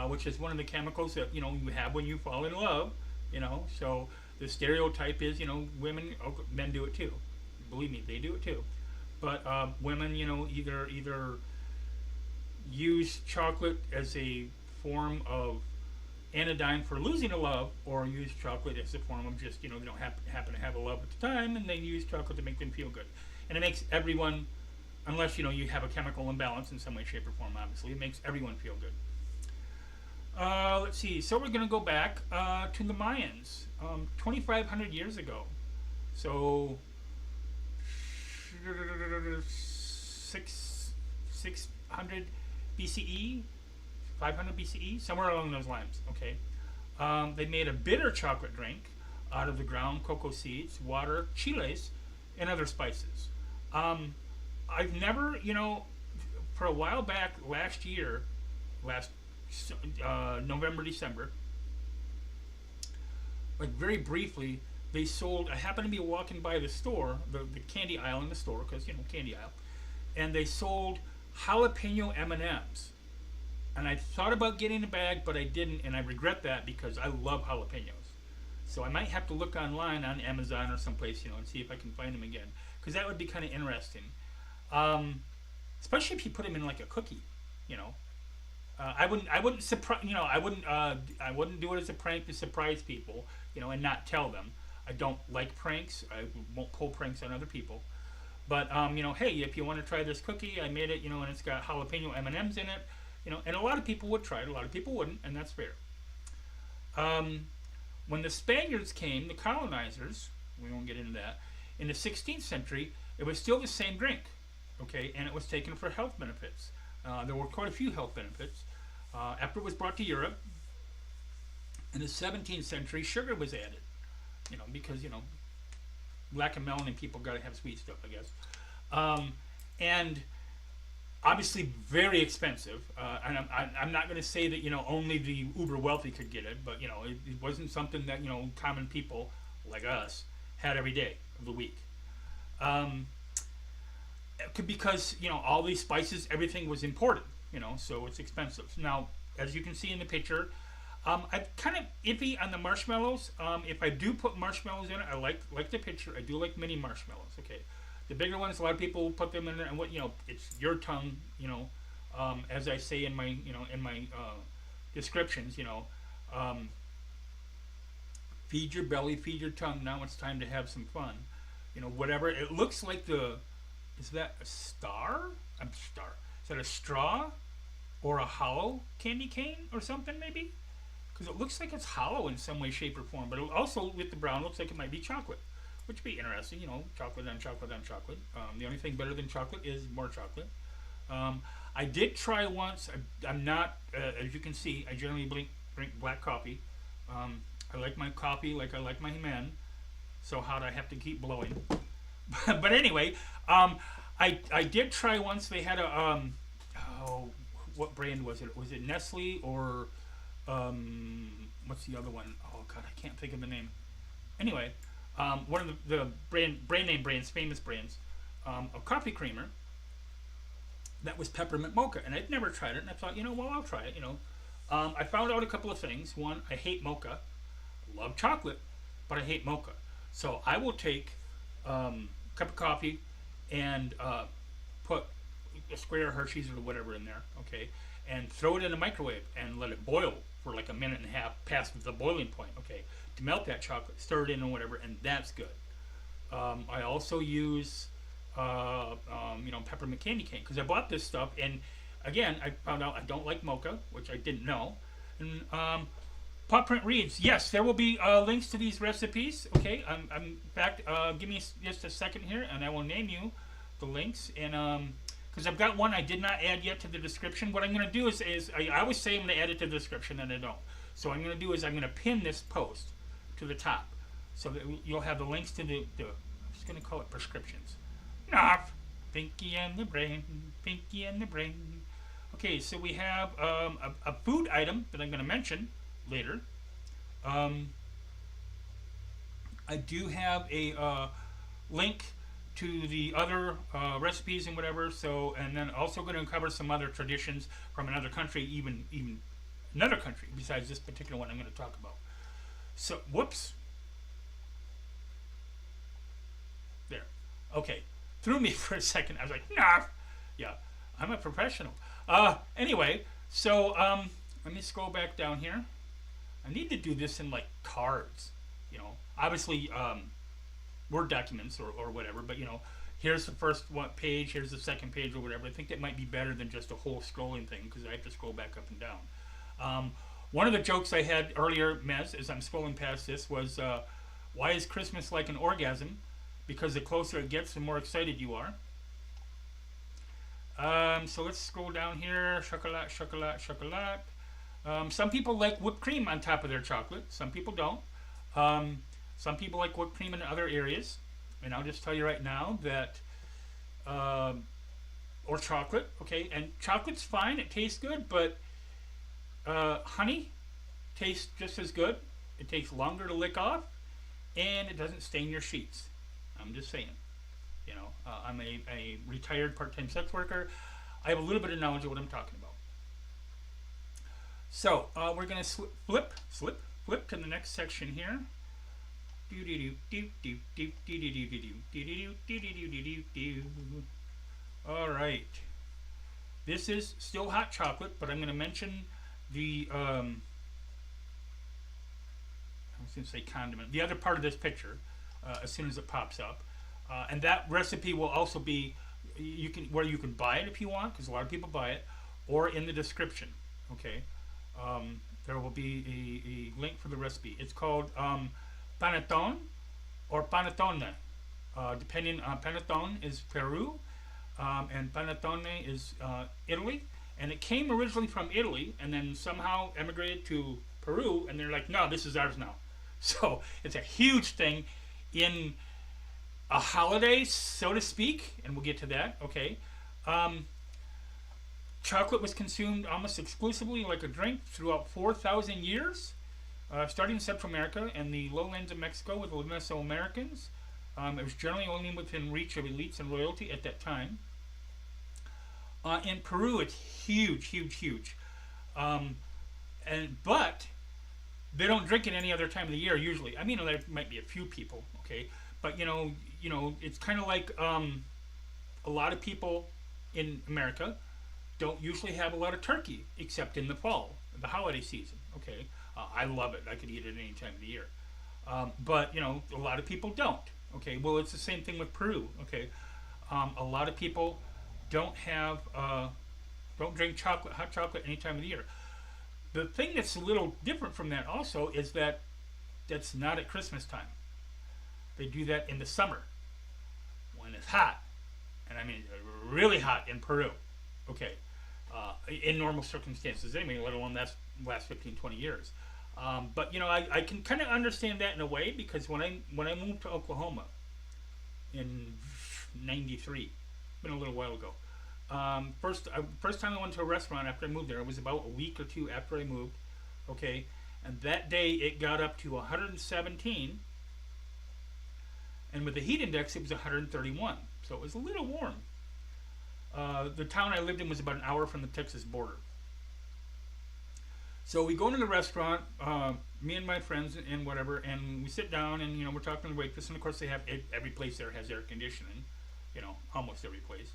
which is one of the chemicals that, you know, you have when you fall in love. You know, so the stereotype is, you know, men do it too. Believe me, they do it too. But women, you know, either use chocolate as a form of anodyne for losing a love, or use chocolate as a form of just, you know, they don't happen to have a love at the time, and they use chocolate to make them feel good. And it makes everyone, unless, you know, you have a chemical imbalance in some way, shape, or form, obviously, it makes everyone feel good. Let's see. So we're going to go back to the Mayans, 2,500 years ago. So 600 BCE, 500 BCE, somewhere along those lines. Okay. They made a bitter chocolate drink out of the ground cocoa seeds, water, chiles, and other spices. I've never, you know, for a while back last year, last November, December, like very briefly, they sold. I happened to be walking by the store, the candy aisle in the store, because candy aisle, and they sold jalapeno M&Ms. And I thought about getting a bag, but I didn't, and I regret that because I love jalapenos. So I might have to look online on Amazon or someplace, and see if I can find them again, because that would be kind of interesting. Especially if you put them in like a cookie, I wouldn't surprise, I wouldn't do it as a prank to surprise people, and not tell them. I don't like pranks. I won't pull pranks on other people. But hey, if you want to try this cookie, I made it, and it's got jalapeno M&Ms in it, and a lot of people would try it. A lot of people wouldn't, and that's fair. When the Spaniards came, the colonizers, we won't get into that, in the 16th century, it was still the same drink, okay, and it was taken for health benefits. There were quite a few health benefits. After it was brought to Europe, in the 17th century, sugar was added, because, black and melanin people got to have sweet stuff, I guess. And obviously very expensive. And I'm not going to say that, only the uber wealthy could get it, but, it wasn't something that, common people like us had every day of the week. Because, all these spices, everything was imported, so it's expensive. Now, as you can see in the picture, I'm kind of iffy on the marshmallows. If I do put marshmallows in it, I like the picture. I do like mini marshmallows. Okay, the bigger ones, a lot of people put them in there, and it's your tongue. As I say in my descriptions, feed your belly, feed your tongue. Now it's time to have some fun. Whatever it looks like. Is that a star? Is that a straw, or a hollow candy cane, or something maybe? Because it looks like it's hollow in some way, shape, or form. But it also, with the brown, looks like it might be chocolate, which would be interesting. Chocolate on chocolate on chocolate. The only thing better than chocolate is more chocolate. I did try once. I'm not, as you can see, I generally drink black coffee. I like my coffee like I like my men. So hot I have to keep blowing. But anyway, I did try once. They had a what brand was it? Was it Nestle or what's the other one? Oh God, I can't think of the name. Anyway, one of the brand name brands, famous brands, a coffee creamer that was peppermint mocha, and I'd never tried it, and I thought, I'll try it. I found out a couple of things. One, I hate mocha. I love chocolate, but I hate mocha. So I will take cup of coffee and put a square Hershey's or whatever in there, okay, and throw it in the microwave and let it boil for like a minute and a half past the boiling point, okay, to melt that chocolate, stir it in or whatever, and that's good. I also use peppermint candy cane, because I bought this stuff, and again, I found out I don't like mocha, which I didn't know. And Paw Print reads, yes, there will be links to these recipes. Okay, in fact, give me just a second here, and I will name you the links. And because I've got one I did not add yet to the description. What I'm going to do is I always say I'm going to add it to the description, and I don't. So what I'm going to do is I'm going to pin this post to the top, so that you'll have the links to the I'm just going to call it prescriptions. Narf, Pinky and the Brain, Pinky and the Brain. Okay, so we have a food item that I'm going to mention later. I do have a link to the other recipes and whatever. So, and then also going to cover some other traditions from another country, even another country besides this particular one I'm going to talk about. So, whoops. There. Okay. Threw me for a second. I was like, nah. Yeah, I'm a professional. Anyway, so let me scroll back down here. I need to do this in like cards, obviously Word documents or whatever, but here's the first page, here's the second page or whatever. I think that might be better than just a whole scrolling thing, because I have to scroll back up and down. One of the jokes I had earlier, Mez, as I'm scrolling past this, was why is Christmas like an orgasm? Because the closer it gets, the more excited you are. So let's scroll down here. Chocolat, chocolat, chocolat. Some people like whipped cream on top of their chocolate. Some people don't. Some people like whipped cream in other areas. And I'll just tell you right now that or chocolate, okay? And chocolate's fine, it tastes good, but honey tastes just as good. It takes longer to lick off, and it doesn't stain your sheets. I'm just saying. You know, I'm a retired part-time sex worker. I have a little bit of knowledge of what I'm talking about. So we're going to flip to the next section here. All right. This is still hot chocolate, but I'm going to mention the I was going to say condiment, the other part of this picture, as soon as it pops up, and that recipe will also be you can buy it if you want, because a lot of people buy it, or in the description. Okay, there will be a link for the recipe. It's called panettone or panettone, depending on panettone is Peru, and panettone is Italy, and it came originally from Italy and then somehow emigrated to Peru, and they're like, no, this is ours now. So it's a huge thing in a holiday, so to speak, and we'll get to that. Okay, chocolate was consumed almost exclusively like a drink throughout 4,000 years, starting in Central America and the lowlands of Mexico with the Mesoamericans. It was generally only within reach of elites and royalty at that time. In Peru, it's huge. But they don't drink it any other time of the year usually. I mean, there might be a few people, okay, but you know, it's kind of like a lot of people in America don't usually have a lot of turkey except in the fall, the holiday season. Okay, I love it. I could eat it any time of the year, but you know, a lot of people don't. Okay, well, it's the same thing with Peru. Okay, a lot of people don't drink hot chocolate any time of the year. The thing that's a little different from that also is that that's not at Christmas time. They do that in the summer when it's hot, and I mean really hot in Peru. Okay, in normal circumstances anyway, let alone that's last 15, 20 years. But you know, I can kind of understand that in a way, because when I moved to Oklahoma in '93, been a little while ago. First time I went to a restaurant after I moved there, it was about a week or two after I moved. Okay, and that day it got up to 117, and with the heat index it was 131, so it was a little warm. The town I lived in was about an hour from the Texas border. So we go into the restaurant, me and my friends and whatever, and we sit down and, you know, we're talking to the waitress, and of course they have, every place there has air conditioning, you know, almost every place.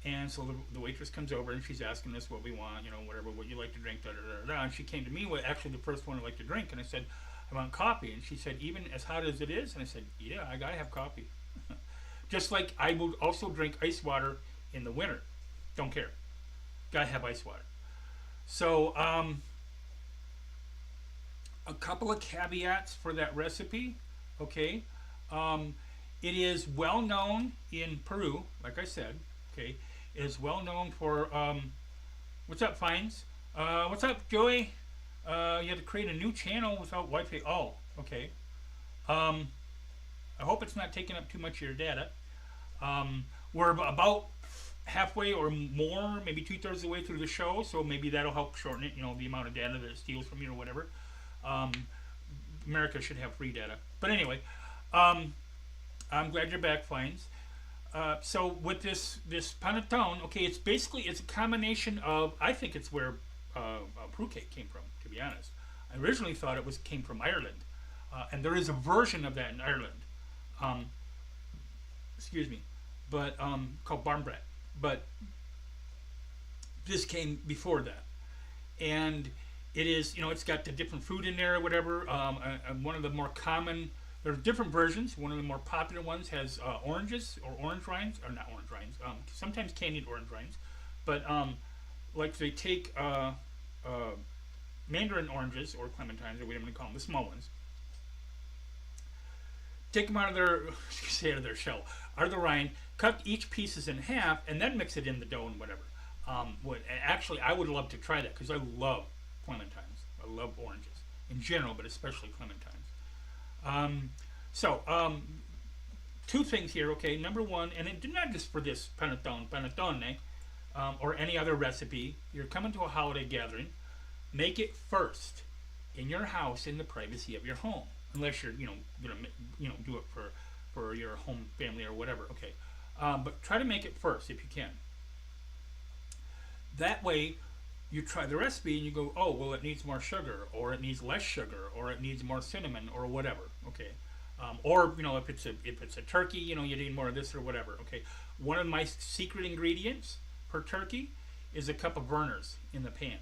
And so the waitress comes over and she's asking us what we want, you know, whatever, what you like to drink, da da da da. And she came to me with actually the first one I like to drink, and I said, I want coffee. And she said, even as hot as it is? And I said, yeah, I gotta have coffee. Just like I will also drink ice water in the winter. Don't care. Gotta have ice water. So, a couple of caveats for that recipe, okay? It is well known in Peru, like I said, okay? It is well known for, what's up, Fines? What's up, Joey? You have to create a new channel without Wi-Fi. Oh, okay. I hope it's not taking up too much of your data. We're about halfway or more, maybe 2/3 of the way through the show, so maybe that'll help shorten it, you know, the amount of data that it steals from you or whatever. America should have free data. But anyway, I'm glad you're back, Fines. So with this panettone, okay, it's a combination of, I think it's where fruitcake came from, to be honest. I originally thought it came from Ireland, and there is a version of that in Ireland. Excuse me, but called barnbread. But this came before that, and it is, you know, it's got the different fruit in there or whatever. One of the more common, there are different versions. One of the more popular ones has oranges or orange rinds, or not orange rinds, sometimes candied orange rinds, but like they take mandarin oranges or clementines or whatever you call them, the small ones, take them out of their shell, out of the rind, cut each pieces in half, and then mix it in the dough and whatever. Actually, I would love to try that because I love clementines. I love oranges in general, but especially clementines. Two things here, okay. Number one, and it, not just for this panettone, or any other recipe, you're coming to a holiday gathering, make it first in your house in the privacy of your home, unless you're gonna do it for your home family or whatever. Okay, but try to make it first if you can. That way, you try the recipe and you go, oh well, it needs more sugar, or it needs less sugar, or it needs more cinnamon, or whatever. Okay, or if it's a turkey, you need more of this or whatever. Okay, one of my secret ingredients per turkey is a cup of burners in the pan.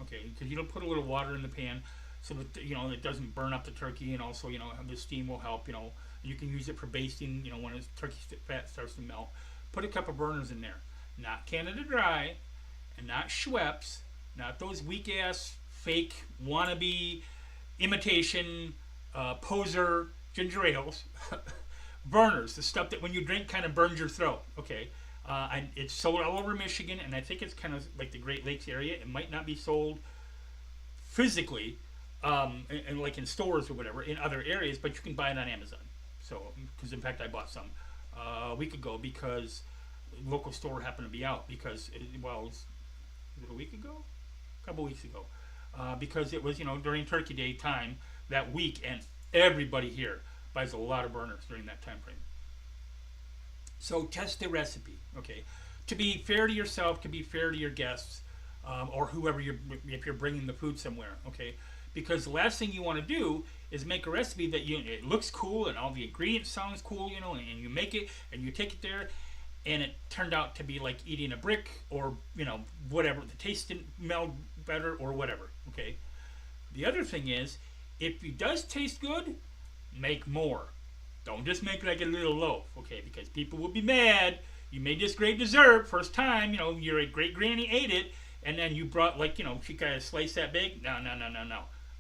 Okay, because you don't put a little water in the pan so that it doesn't burn up the turkey, and also the steam will help. You can use it for basting. When the turkey fat starts to melt, put a cup of burners in there. Not Canada Dry, and not Schweppes, not those weak ass fake wannabe imitation poser ginger ales. Burners, the stuff that when you drink kind of burns your throat. Okay, and it's sold all over Michigan, and I think it's kind of like the Great Lakes area. It might not be sold physically, and like in stores or whatever in other areas, but you can buy it on Amazon. So, because in fact I bought some a week ago because the local store happened to be out because was it a week ago? A couple weeks ago, because it was during Turkey Day time that week, and everybody here buys a lot of burners during that time frame. So test the recipe, okay? To be fair to yourself, to be fair to your guests, or whoever if you're bringing the food somewhere, okay? Because the last thing you want to do is make a recipe that it looks cool and all the ingredients sounds cool, and you make it and you take it there, and it turned out to be like eating a brick, or whatever. The taste didn't meld better or whatever, okay? The other thing is, if it does taste good, make more. Don't just make like a little loaf, okay? Because people will be mad. You made this great dessert first time, your great granny ate it, and then you brought she got a slice that big. No.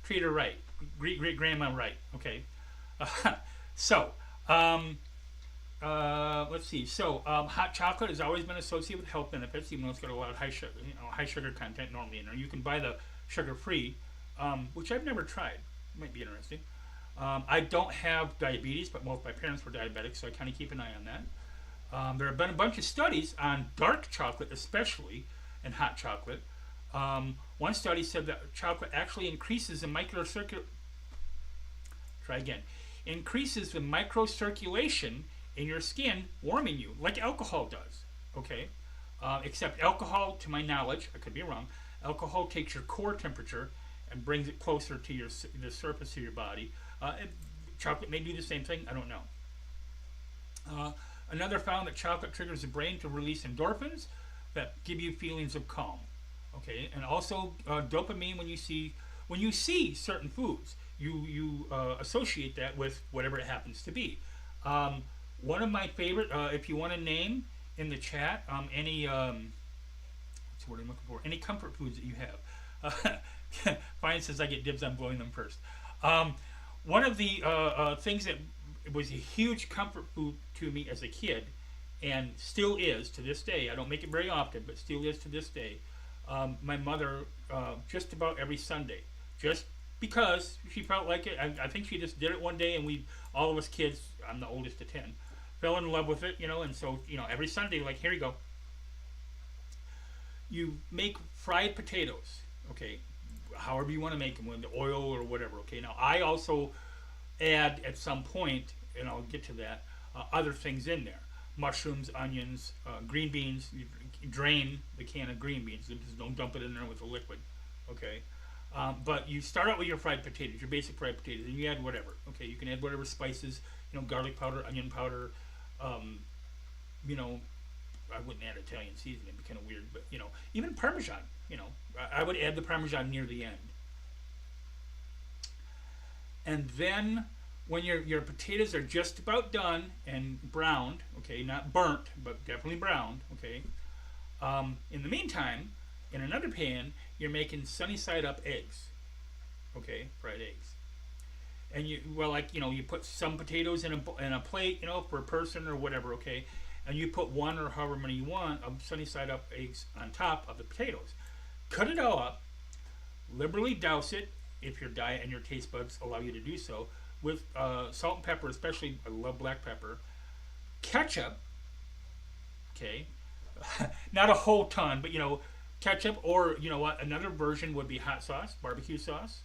Treat her right. Great grandma right, okay? Let's see. So hot chocolate has always been associated with health benefits, even though it's got a lot of high sugar content normally in there. You can buy the sugar-free, which I've never tried. Might be interesting. I don't have diabetes, but both my parents were diabetic, so I kind of keep an eye on that. There have been a bunch of studies on dark chocolate, especially, and hot chocolate. One study said that chocolate actually increases the increases the microcirculation in your skin, warming you, like alcohol does. Okay, except alcohol, to my knowledge, I could be wrong. Alcohol takes your core temperature and brings it closer to the surface of your body. Chocolate may do the same thing. I don't know. Another found that chocolate triggers the brain to release endorphins that give you feelings of calm. Okay, and also dopamine when you see certain foods, you associate that with whatever it happens to be. One of my favorite, if you want to name in the chat, any what's the word I'm looking for? Any comfort foods that you have. Fine says I get dibs on blowing them first. One of the things that was a huge comfort food to me as a kid, and still is to this day. I don't make it very often, but still is to this day. My mother, just about every Sunday, just because she felt like it. I think she just did it one day, and all of us kids, I'm the oldest of 10, fell in love with it, and so, every Sunday, like, here you go. You make fried potatoes, okay, however you want to make them, with the oil or whatever, okay. Now, I also add at some point, and I'll get to that, other things in there. Mushrooms, onions, green beans. You drain the can of green beans. Just don't dump it in there with the liquid, okay? But you start out with your fried potatoes, your basic fried potatoes, and you add whatever. Okay, you can add whatever spices, garlic powder, onion powder. I wouldn't add Italian seasoning; it'd be kind of weird. But even Parmesan. I would add the Parmesan near the end. And then, when your potatoes are just about done and browned, okay, not burnt, but definitely browned, okay. In the meantime, in another pan, you're making sunny side up eggs, okay, fried eggs. And you put some potatoes in a plate, for a person or whatever, okay, and you put one or however many you want of sunny side up eggs on top of the potatoes. Cut it all up, liberally douse it if your diet and your taste buds allow you to do so, with salt and pepper, especially I love black pepper, ketchup, okay, not a whole ton, but ketchup, or you know what, another version would be hot sauce, barbecue sauce.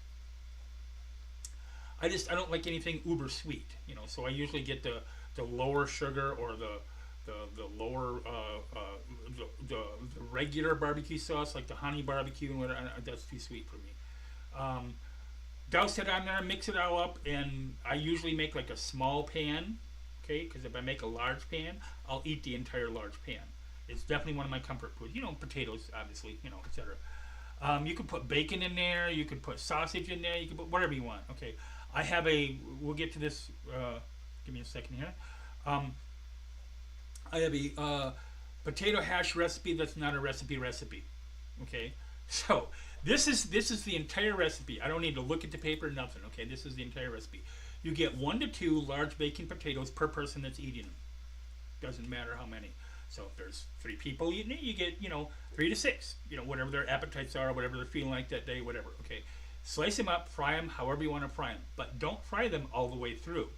I don't like anything uber sweet, so I usually get the lower sugar, or the lower the regular barbecue sauce, like the honey barbecue and whatever. That's too sweet for me. Douse it on there, mix it all up, and I usually make like a small pan, okay? Because if I make a large pan, I'll eat the entire large pan. It's definitely one of my comfort foods. Potatoes, obviously, etc. You can put bacon in there. You can put sausage in there. You can put whatever you want. Okay. I have we'll get to this. Give me a second here. I have a potato hash recipe that's not a recipe. Okay. So this is the entire recipe. I don't need to look at the paper, nothing. Okay. This is the entire recipe. You get 1 to 2 large baking potatoes per person that's eating them. Doesn't matter how many. So if there's 3 people eating it, you get 3 to 6. Whatever their appetites are, whatever they're feeling like that day, whatever. Okay. Slice them up, fry them however you want to fry them, but don't fry them all the way through.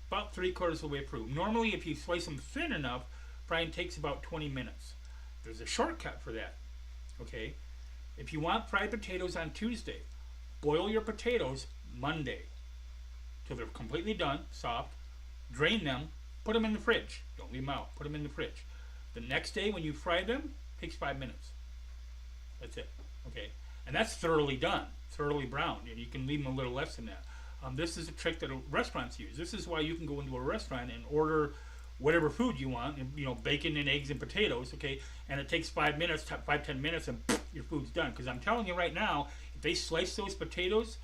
About 3/4 of the way through. Normally, if you slice them thin enough, frying takes about 20 minutes. There's a shortcut for that. Okay. If you want fried potatoes on Tuesday, boil your potatoes Monday till they're completely done, soft. Drain them, put them in the fridge. Don't leave them out. Put them in the fridge. The next day, when you fry them, takes 5 minutes. That's it. Okay. And that's thoroughly done, thoroughly browned, and you can leave them a little less than that. This is a trick that restaurants use. This is why you can go into a restaurant and order whatever food you want, bacon and eggs and potatoes, okay, and it takes 5 minutes, 5-10 minutes, and your food's done. Because I'm telling you right now, if they slice those potatoes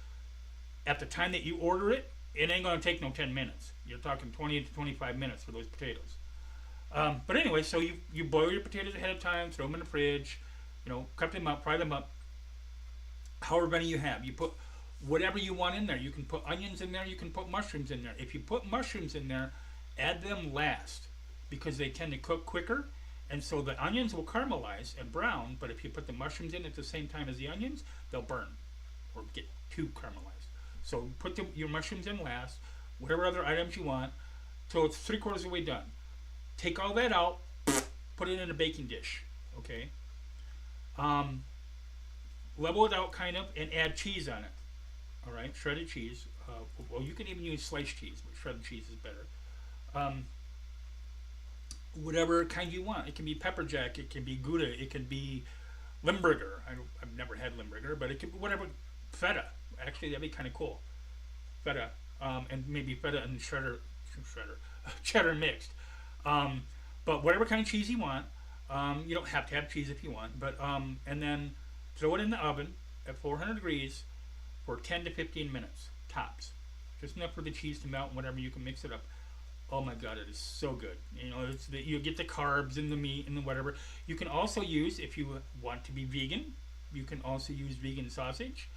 at the time that you order it, it ain't going to take no 10 minutes. You're talking 20 to 25 minutes for those potatoes. But anyway, so you boil your potatoes ahead of time, throw them in the fridge, cut them up, fry them up, however many you have. You put whatever you want in there. You can put onions in there. You can put mushrooms in there. If you put mushrooms in there, add them last because they tend to cook quicker. And so the onions will caramelize and brown, but if you put the mushrooms in at the same time as the onions, they'll burn or get too caramelized. So put your mushrooms in last, whatever other items you want, till it's 3/4 of the way done. Take all that out, put it in a baking dish, okay? Level it out kind of, and add cheese on it. All right, shredded cheese. Well, you can even use sliced cheese, but shredded cheese is better. Whatever kind you want. It can be pepper jack. It can be Gouda. It can be Limburger. I've never had Limburger, but it can be whatever. Feta. Actually, that'd be kind of cool. Feta. And maybe feta and cheddar mixed. But whatever kind of cheese you want. You don't have to have cheese if you want, but and then throw it in the oven at 400 degrees for 10 to 15 minutes, tops. Just enough for the cheese to melt and whatever, you can mix it up. Oh my God, it is so good. You get the carbs and the meat and the whatever. You can also use, if you want to be vegan, you can also use vegan sausage.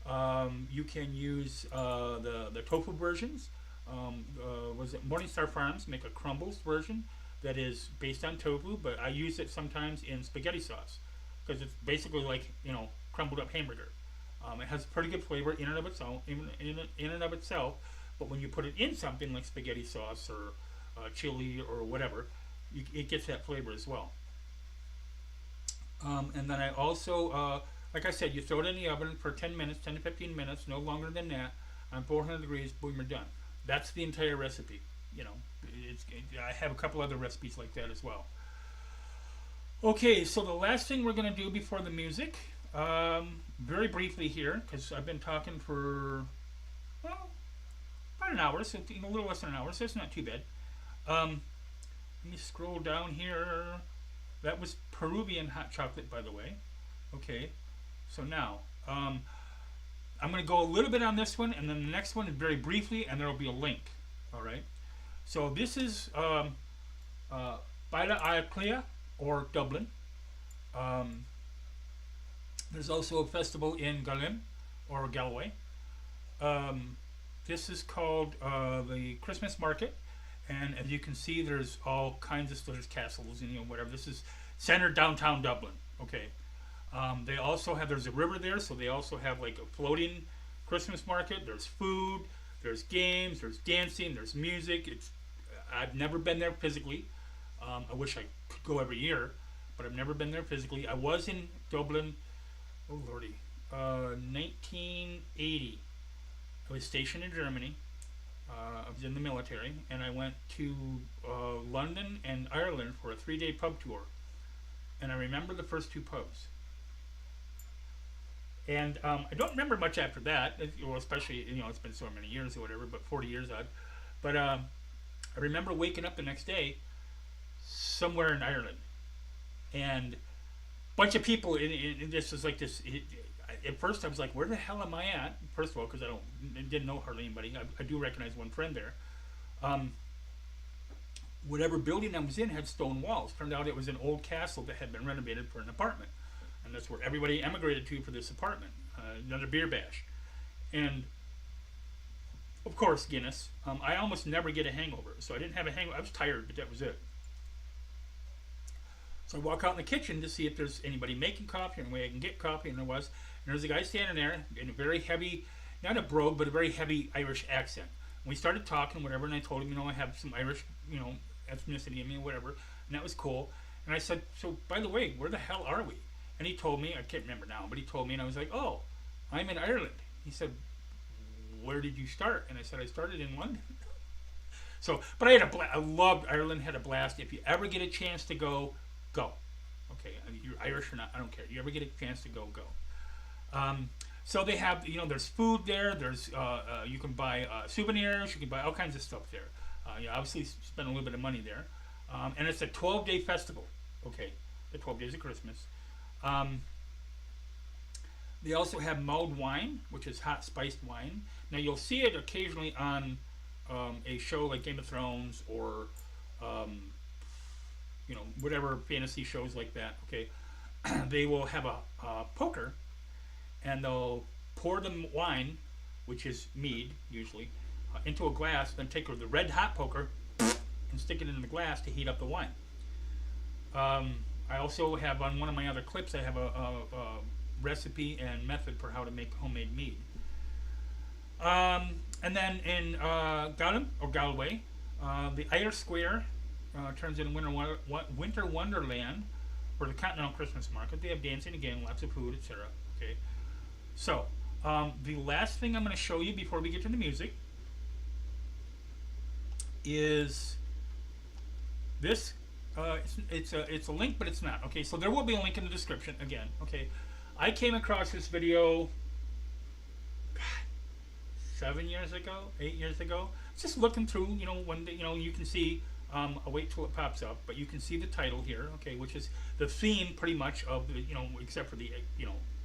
You can use the tofu versions. Was it Morningstar Farms make a crumbles version that is based on tofu, but I use it sometimes in spaghetti sauce because it's basically like crumbled up hamburger. It has pretty good flavor in and of itself, but when you put it in something like spaghetti sauce or chili or whatever, it gets that flavor as well. And then I also, like I said, you throw it in the oven for 10 to 15 minutes, no longer than that, on 400 degrees, boom, you're done. That's the entire recipe. I have a couple other recipes like that as well. Okay, so the last thing we're going to do before the music, very briefly here, because I've been talking for, well, about an hour, so a little less than an hour, so it's not too bad. Let me scroll down here. That was Peruvian hot chocolate, by the way. Okay, so now, I'm going to go a little bit on this one, and then the next one is very briefly, and there will be a link. All right. So this is Éire or Dublin. There's also a festival in Galim or Galway. This is called the Christmas market, and as you can see, there's all kinds of stuff. There's castles and whatever. This is centered downtown Dublin. Okay. They also have, there's a river there, so they also have like a floating Christmas market. There's food, there's games, there's dancing, there's music. I've never been there physically. I wish I could go every year, but I've never been there physically. I was in Dublin, oh lordy, 1980. I was stationed in Germany. I was in the military, and I went to London and Ireland for a 3-day pub tour. And I remember the first 2 pubs. And I don't remember much after that, well, especially, it's been so many years or whatever, but 40 years odd. But I remember waking up the next day somewhere in Ireland. And a bunch of people, and this was like this, at first I was like, where the hell am I at? First of all, because I didn't know hardly anybody. I do recognize one friend there. Whatever building I was in had stone walls. Turned out it was an old castle that had been renovated for an apartment. And that's where everybody emigrated to for this apartment. Another beer bash. And, of course, Guinness. I almost never get a hangover. So I didn't have a hangover. I was tired, but that was it. So I walk out in the kitchen to see if there's anybody making coffee and way I can get coffee, and there was. And there's a guy standing there in a very heavy, not a brogue, but a very heavy Irish accent. And we started talking, whatever, and I told him, I have some Irish, ethnicity in me, whatever, and that was cool. And I said, so, by the way, where the hell are we? And he told me, I can't remember now, but he told me, and I was like, oh, I'm in Ireland. He said, where did you start? And I said, I started in London. So, but I had a blast. I loved Ireland, had a blast. If you ever get a chance to go, go. Okay, I mean, you're Irish or not, I don't care. You ever get a chance to go, go. So they have, there's food there. There's, you can buy souvenirs. You can buy all kinds of stuff there. You obviously spend a little bit of money there. And it's a 12-day festival. Okay, the 12 days of Christmas. They also have mulled wine, which is hot spiced wine. Now you'll see it occasionally on a show like Game of Thrones or whatever fantasy shows like that. Okay, they will have a poker, and they'll pour the wine, which is mead usually, into a glass. Then take the red hot poker and stick it in the glass to heat up the wine. I also have on one of my other clips, I have a recipe and method for how to make homemade mead. And then in Gaelic or Galway, the Éire Square turns into winter wonderland for the continental Christmas market. They have dancing again, lots of food, etc. Okay, so the last thing I'm going to show you before we get to the music is this. It's a link, but it's not. Okay, so there will be a link in the description again. Okay, I came across this video 7 years ago, 8 years ago. Just looking through, when you can see. I'll wait till it pops up, but you can see the title here. Okay, which is the theme pretty much of the except for the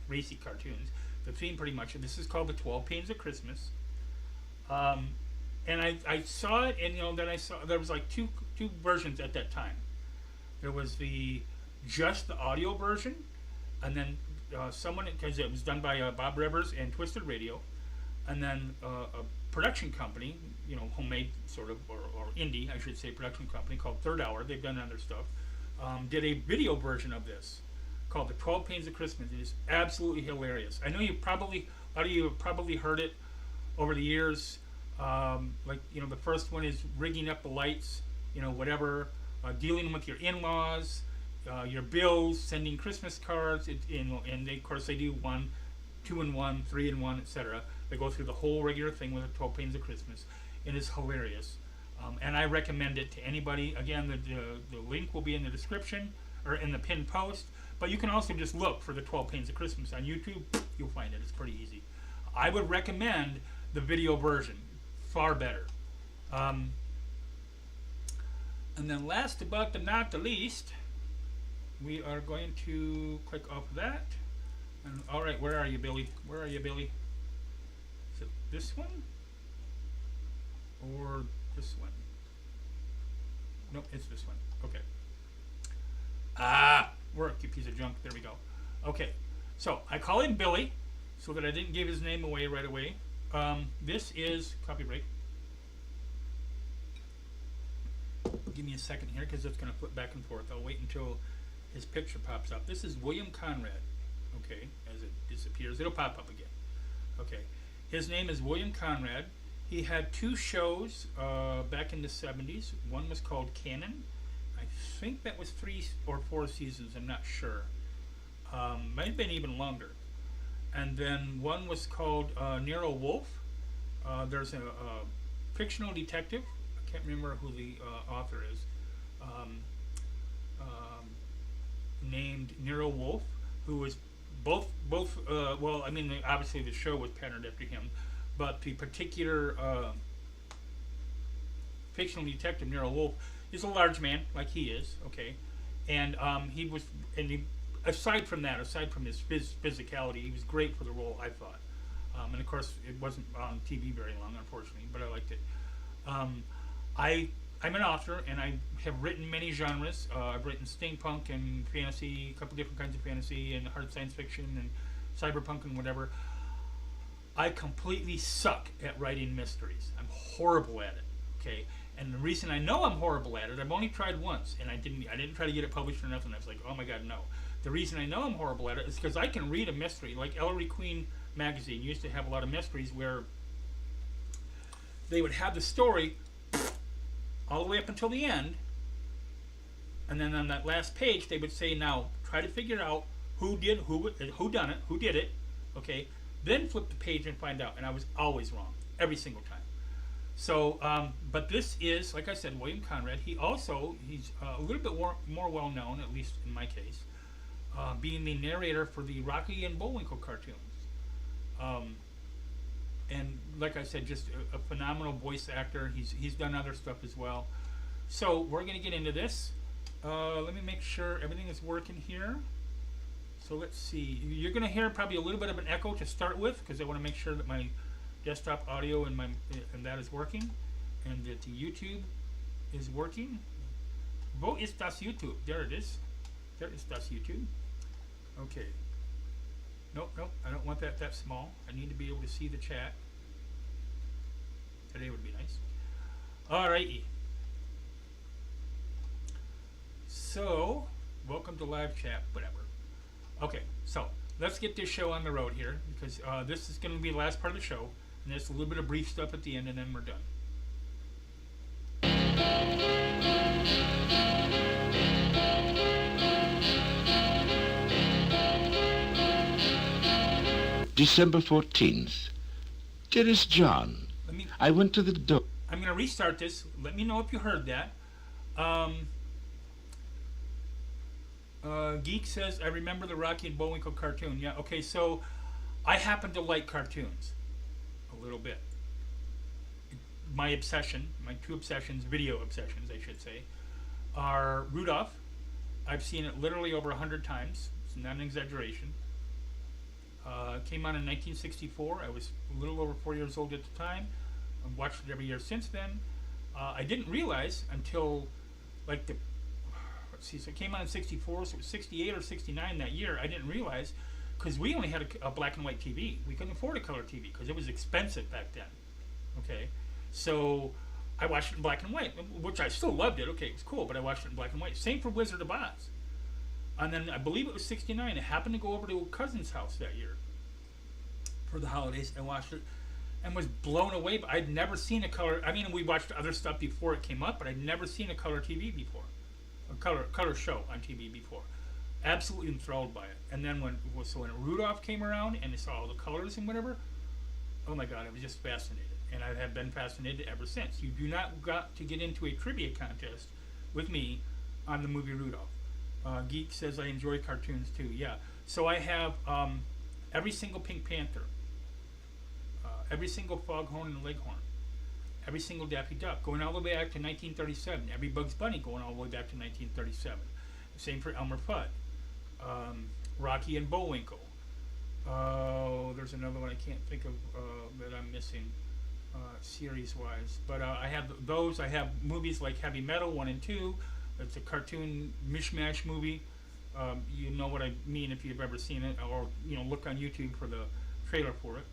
racy cartoons. The theme pretty much. This is called the 12 Pains of Christmas. And I saw it, and then I saw there was like two versions at that time. There was just the audio version, and then someone, because it was done by Bob Rivers and Twisted Radio, and then a production company, homemade sort of, or indie, I should say, production company called Third Hour. They've done other stuff. Did a video version of this called the 12 Pains of Christmas. It is absolutely hilarious. I know a lot of you have probably heard it over the years. The first one is rigging up the lights, whatever, dealing with your in-laws, your bills, sending Christmas cards, and they, of course, they do 1, 2 in 1, 3 in 1, etc. They go through the whole regular thing with the 12 Pains of Christmas. It is hilarious, and I recommend it to anybody. Again, the link will be in the description or in the pinned post, but you can also just look for the 12 Pains of Christmas on YouTube. You'll find it. It's pretty easy. I would recommend the video version. Far better. And then last but not the least, we are going to click off that. And all right, where are you, Billy? Where are you, Billy? Is it this one? Or this one? Nope, it's this one. Okay. Work, you piece of junk. There we go. Okay, so I call him Billy so that I didn't give his name away right away. This is copy break. Give me a second here because it's going to flip back and forth. I'll wait until his picture pops up. This is William Conrad. Okay, as it disappears, it'll pop up again. Okay, his name is William Conrad. He had 2 shows back in the 70s. One was called Canon. I think that was 3 or 4 seasons. I'm not sure. Might have been even longer. And then one was called Nero Wolfe. There's a fictional detective. I can't remember who the author is. Named Nero Wolfe, who was both. Well, I mean, obviously the show was patterned after him, but the particular fictional detective Nero Wolfe is a large man, like he is. Okay, and aside from his physicality, he was great for the role, I thought. And of course, it wasn't on TV very long, unfortunately, but I liked it. I'm an author, and I have written many genres. I've written steampunk and fantasy, a couple different kinds of fantasy, and hard science fiction, and cyberpunk, and whatever. I completely suck at writing mysteries. I'm horrible at it. Okay, and the reason I know I'm horrible at it, I've only tried once, and I didn't try to get it published or nothing. I was like, oh my god, no. The reason I know I'm horrible at it is because I can read a mystery. Like Ellery Queen magazine used to have a lot of mysteries where they would have the story all the way up until the end, and then on that last page they would say, now try to figure out who did it, okay, then flip the page and find out. And I was always wrong every single time. So but this is, like I said, William Conrad. He's a little bit more well known, at least in my case, being the narrator for the Rocky and Bullwinkle cartoons. And like I said, just a phenomenal voice actor. He's done other stuff as well. So we're going to get into this. Let me make sure everything is working here. So let's see. You're going to hear probably a little bit of an echo to start with, because I want to make sure that my desktop audio and that is working, and that the YouTube is working. Wo ist das YouTube? There it is. There is das YouTube. Okay. Nope, I don't want that small. I need to be able to see the chat. Today would be nice. Alrighty. So, welcome to live chat, whatever. Okay, so let's get this show on the road here, because this is going to be the last part of the show, and there's a little bit of brief stuff at the end, and then we're done. December 14th. Dearest John, I went to the door. I'm going to restart this. Let me know if you heard that. Geek says, I remember the Rocky and Bullwinkle cartoon. Yeah, okay, so I happen to like cartoons a little bit. My obsession, my two obsessions, video obsessions, I should say, are Rudolph. I've seen it literally over 100 times. It's not an exaggeration. Came on in 1964. I was a little over 4 years old at the time. I've watched it every year since then. I didn't realize until, like, so it came on in 64, so it was 68 or 69 that year. I didn't realize, because we only had a black and white TV. We couldn't afford a color TV because it was expensive back then. Okay, so I watched it in black and white, which I still loved it. Okay, it was cool, but I watched it in black and white. Same for Wizard of Oz. And then I believe it was 69. I happened to go over to a cousin's house that year for the holidays and watched it, and was blown away. But I'd never seen a color. I mean, we watched other stuff before it came up, but I'd never seen a color TV before, a color show on TV before. Absolutely enthralled by it. And then when Rudolph came around and I saw all the colors and whatever, oh my God, I was just fascinated. And I have been fascinated ever since. You do not got to get into a trivia contest with me on the movie Rudolph. Geek says I enjoy cartoons too. Yeah. So I have every single Pink Panther, every single Foghorn and Leghorn, every single Daffy Duck, going all the way back to 1937. Every Bugs Bunny going all the way back to 1937. Same for Elmer Fudd. Rocky and Bullwinkle. There's another one I can't think of that I'm missing series-wise. But I have those. I have movies like Heavy Metal 1 and 2. It's a cartoon mishmash movie. You know what I mean if you've ever seen it, or look on YouTube for the trailer for it.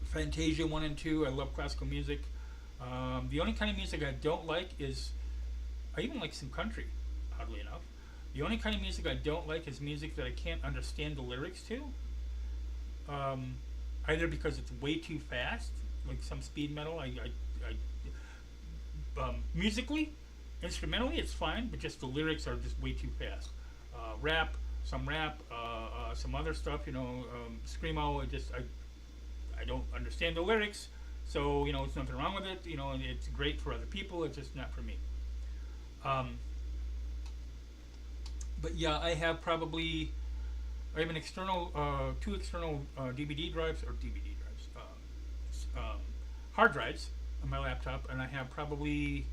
Fantasia 1 and 2. I love classical music. The only kind of music I don't like is, I even like some country, oddly enough. The only kind of music I don't like is music that I can't understand the lyrics to. Either because it's way too fast, like some speed metal. Musically, Instrumentally, it's fine, but just the lyrics are just way too fast. Some rap, some other stuff, screamo. I don't understand the lyrics, so it's nothing wrong with it. And it's great for other people. It's just not for me. But yeah, I have an external, two external DVD drives hard drives on my laptop, and I have probably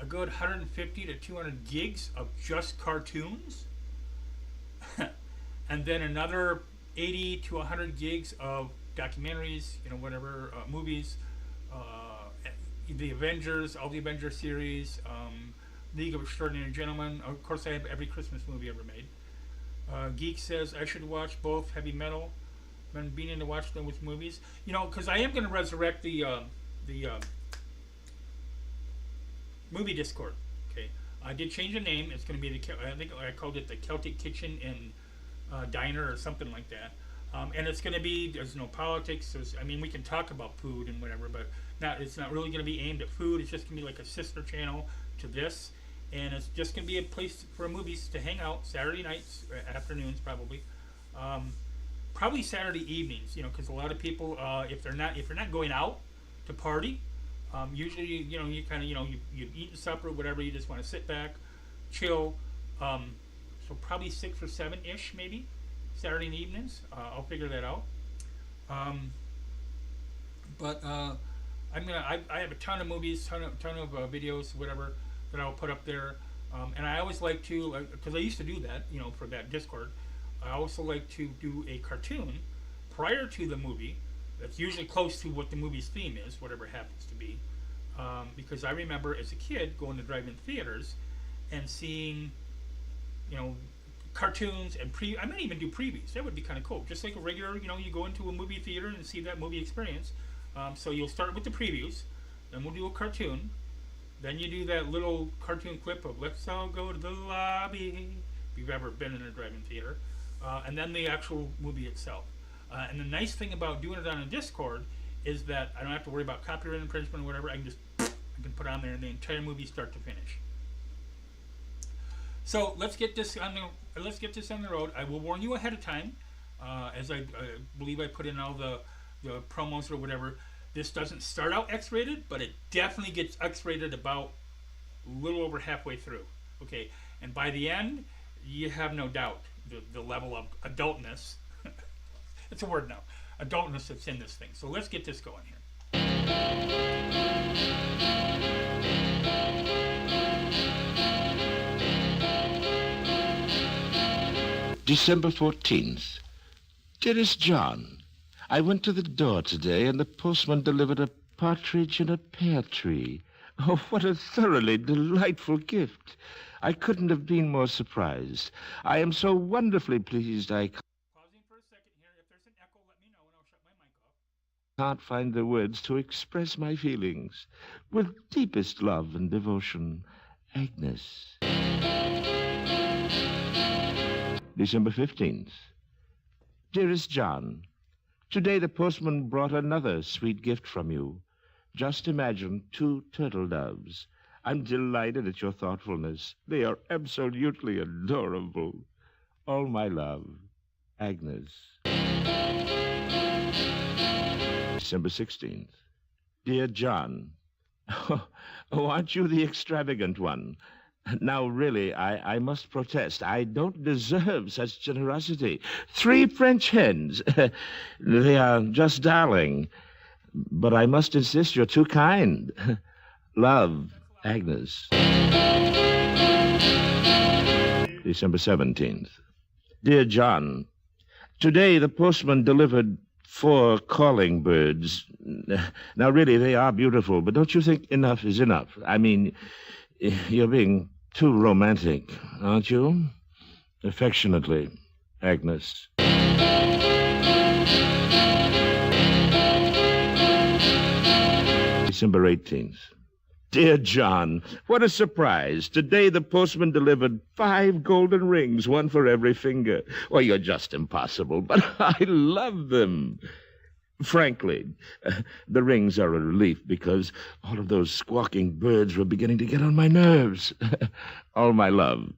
a good 150 to 200 gigs of just cartoons, and then another 80 to 100 gigs of documentaries, whatever, movies, the Avengers, all the Avengers series, League of Extraordinary Gentlemen. Of course, I have every Christmas movie ever made. Geek says I should watch both heavy metal. Been meaning to watch them with movies, because I am going to resurrect the movie Discord. Okay, I did change the name. It's going to be I think I called it the Celtic Kitchen and Diner or something like that. And it's going to be, there's no politics. We can talk about food and whatever, but it's not really going to be aimed at food. It's just going to be like a sister channel to this, and it's just going to be a place for movies to hang out Saturday nights, afternoons probably. Probably Saturday evenings, because a lot of people, if they're not going out to party, usually, you kind of, you've eaten supper, whatever, you just want to sit back, chill. So probably 6 or 7-ish, maybe, Saturday evenings. I'll figure that out. But I have a ton of movies, ton of videos, whatever, that I'll put up there. And I always like to, because I used to do that, for that Discord. I also like to do a cartoon prior to the movie that's usually close to what the movie's theme is, whatever it happens to be. Because I remember as a kid going to drive-in theaters and seeing, cartoons and I might even do previews. That would be kind of cool. Just like a regular, you go into a movie theater and see that movie experience. So you'll start with the previews, then we'll do a cartoon. Then you do that little cartoon clip of "Let's all go to the lobby," if you've ever been in a drive-in theater. And then the actual movie itself. And the nice thing about doing it on a Discord is that I don't have to worry about copyright infringement or whatever. I can put on there the entire movie start to finish. So let's get this on the road. I will warn you ahead of time, as I believe I put in all the promos or whatever. This doesn't start out X-rated, but it definitely gets X-rated about a little over halfway through. Okay, and by the end, you have no doubt the level of adultness. It's a word now. Adultness that's in this thing. So let's get this going here. December 14th. Dearest John, I went to the door today and the postman delivered a partridge in a pear tree. Oh, what a thoroughly delightful gift. I couldn't have been more surprised. I am so wonderfully pleased I Pausing for a second here. If there's an echo, let me know and I'll shut my mic off. can't find the words to express my feelings. With deepest love and devotion, Agnes. December 15th. Dearest John, today the postman brought another sweet gift from you. Just imagine 2 turtle doves. I'm delighted at your thoughtfulness. They are absolutely adorable. All my love, Agnes. December 16th. Dear John, oh, aren't you the extravagant one? Now, really, I must protest. I don't deserve such generosity. 3 French hens. They are just darling. But I must insist you're too kind. Love, Agnes. December 17th. Dear John, today the postman delivered 4 calling birds. Now, really, they are beautiful, but don't you think enough is enough? I mean, you're being too romantic, aren't you? Affectionately, Agnes. December 18th. Dear John, what a surprise. Today the postman delivered 5 golden rings, 1 for every finger. Well, you're just impossible, but I love them. Frankly, the rings are a relief because all of those squawking birds were beginning to get on my nerves. All my love,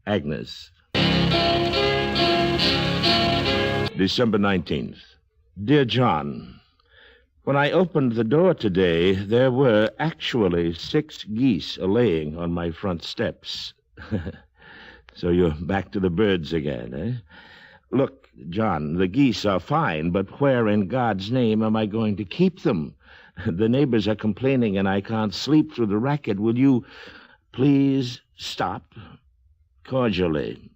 Agnes. December 19th. Dear John, when I opened the door today, there were actually 6 geese a-laying on my front steps. So you're back to the birds again, eh? Look, John, the geese are fine, but where in God's name am I going to keep them? The neighbors are complaining and I can't sleep through the racket. Will you please stop? Cordially,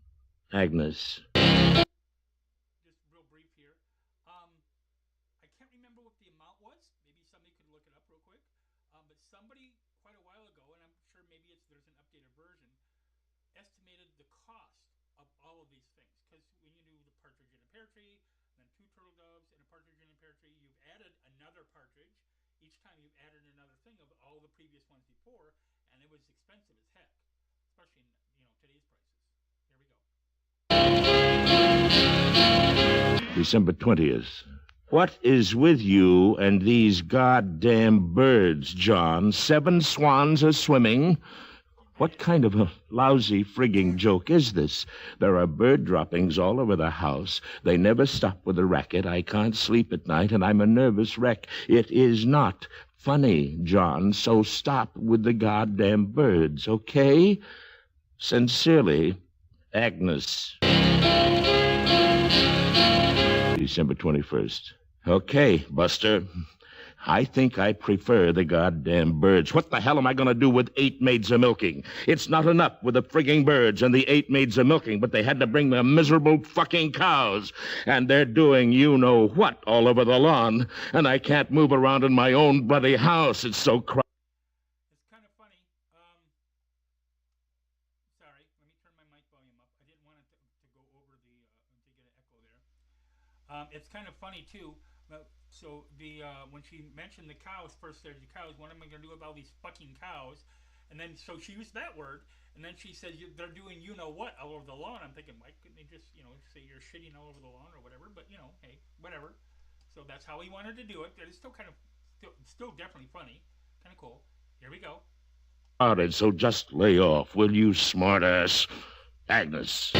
Agnes. Just real brief here. I can't remember what the amount was. Maybe somebody could look it up real quick. But somebody quite a while ago, and I'm sure maybe there's an updated version, estimated the cost of all of these things. Because when you do the partridge in a pear tree, then 2 turtle doves and a partridge in a pear tree, you've added another partridge. Each time you've added another thing of all the previous ones before, and it was expensive as heck, especially in today's prices. Here we go. December 20th. What is with you and these goddamn birds, John? 7 swans are swimming. What kind of a lousy frigging joke is this? There are bird droppings all over the house. They never stop with the racket. I can't sleep at night, and I'm a nervous wreck. It is not funny, John, so stop with the goddamn birds, okay? Sincerely, Agnes. December 21st. Okay, Buster. I think I prefer the goddamn birds. What the hell am I going to do with 8 maids a milking? It's not enough with the frigging birds and the 8 maids a milking, but they had to bring the miserable fucking cows. And they're doing you-know-what all over the lawn. And I can't move around in my own bloody house. It's so crowded. It's kind of funny. Sorry, let me turn my mic volume up. I didn't want it to go over to get an echo there. It's kind of funny, too. So when she mentioned the cows, first there's the cows, what am I going to do about these fucking cows? And then, so she used that word, and then she says they're doing you-know-what all over the lawn. I'm thinking, why couldn't they just, say you're shitting all over the lawn or whatever? But, hey, whatever. So that's how he wanted to do it. But it's still kind of, still definitely funny. Kind of cool. Here we go. So just lay off, will you, smartass? Agnes.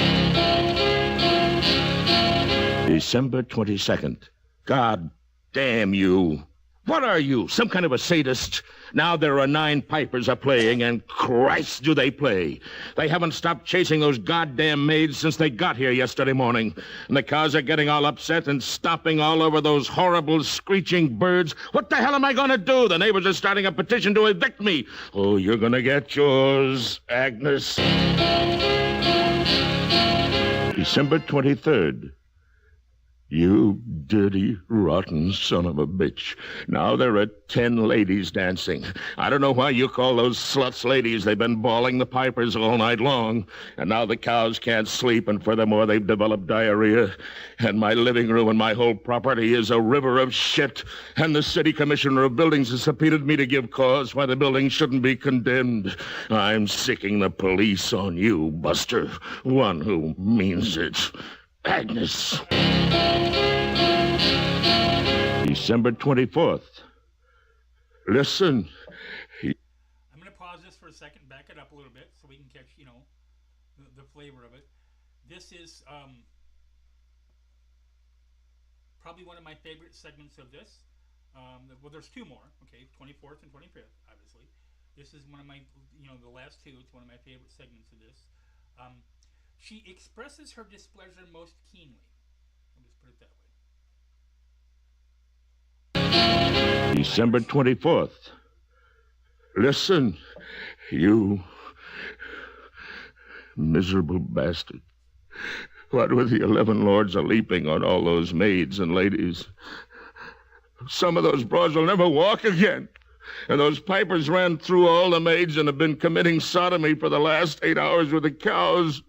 December 22nd. God damn you. What are you, some kind of a sadist? Now there are 9 pipers a-playing, and Christ do they play. They haven't stopped chasing those goddamn maids since they got here yesterday morning. And the cows are getting all upset and stomping all over those horrible screeching birds. What the hell am I going to do? The neighbors are starting a petition to evict me. Oh, you're going to get yours, Agnes. December 23rd. You dirty, rotten son of a bitch. Now there are 10 ladies dancing. I don't know why you call those sluts ladies. They've been bawling the pipers all night long. And now the cows can't sleep, and furthermore, they've developed diarrhea. And my living room and my whole property is a river of shit. And the city commissioner of buildings has subpoenaed me to give cause why the building shouldn't be condemned. I'm sicking the police on you, Buster. One who means it. Agnes. December 24th. Listen. I'm going to pause this for a second, back it up a little bit so we can catch, the flavor of it. This is probably one of my favorite segments of this. Well, there's 2 more, okay, 24th and 25th, obviously. This is one of my, the last 2. It's one of my favorite segments of this. She expresses her displeasure most keenly. I'll just put it that way. December 24th. Listen, you miserable bastard. What with the 11 lords a-leaping on all those maids and ladies? Some of those broads will never walk again. And those pipers ran through all the maids and have been committing sodomy for the last 8 hours with the cows.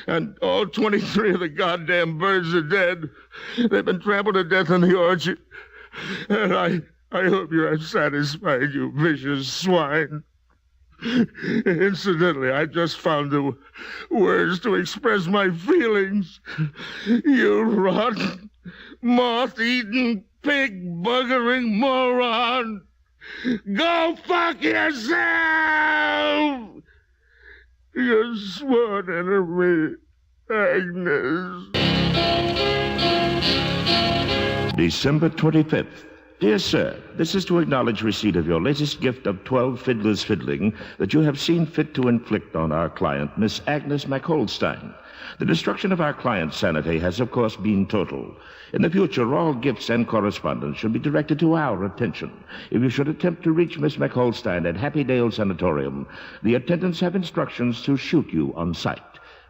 And all 23 of the goddamn birds are dead. They've been trampled to death in the orchard. And I hope you are satisfied, you vicious swine. Incidentally, I just found the words to express my feelings. You rotten, moth-eaten pig buggering moron! Go fuck yourself! Your sworn enemy, Agnes. December 25th. Dear Sir, this is to acknowledge receipt of your latest gift of 12 fiddlers fiddling that you have seen fit to inflict on our client, Miss Agnes McHoldstein. The destruction of our client's sanity has, of course, been total. In the future, all gifts and correspondence should be directed to our attention. If you should attempt to reach Miss McHoldstein at Happy Dale Sanatorium, the attendants have instructions to shoot you on sight.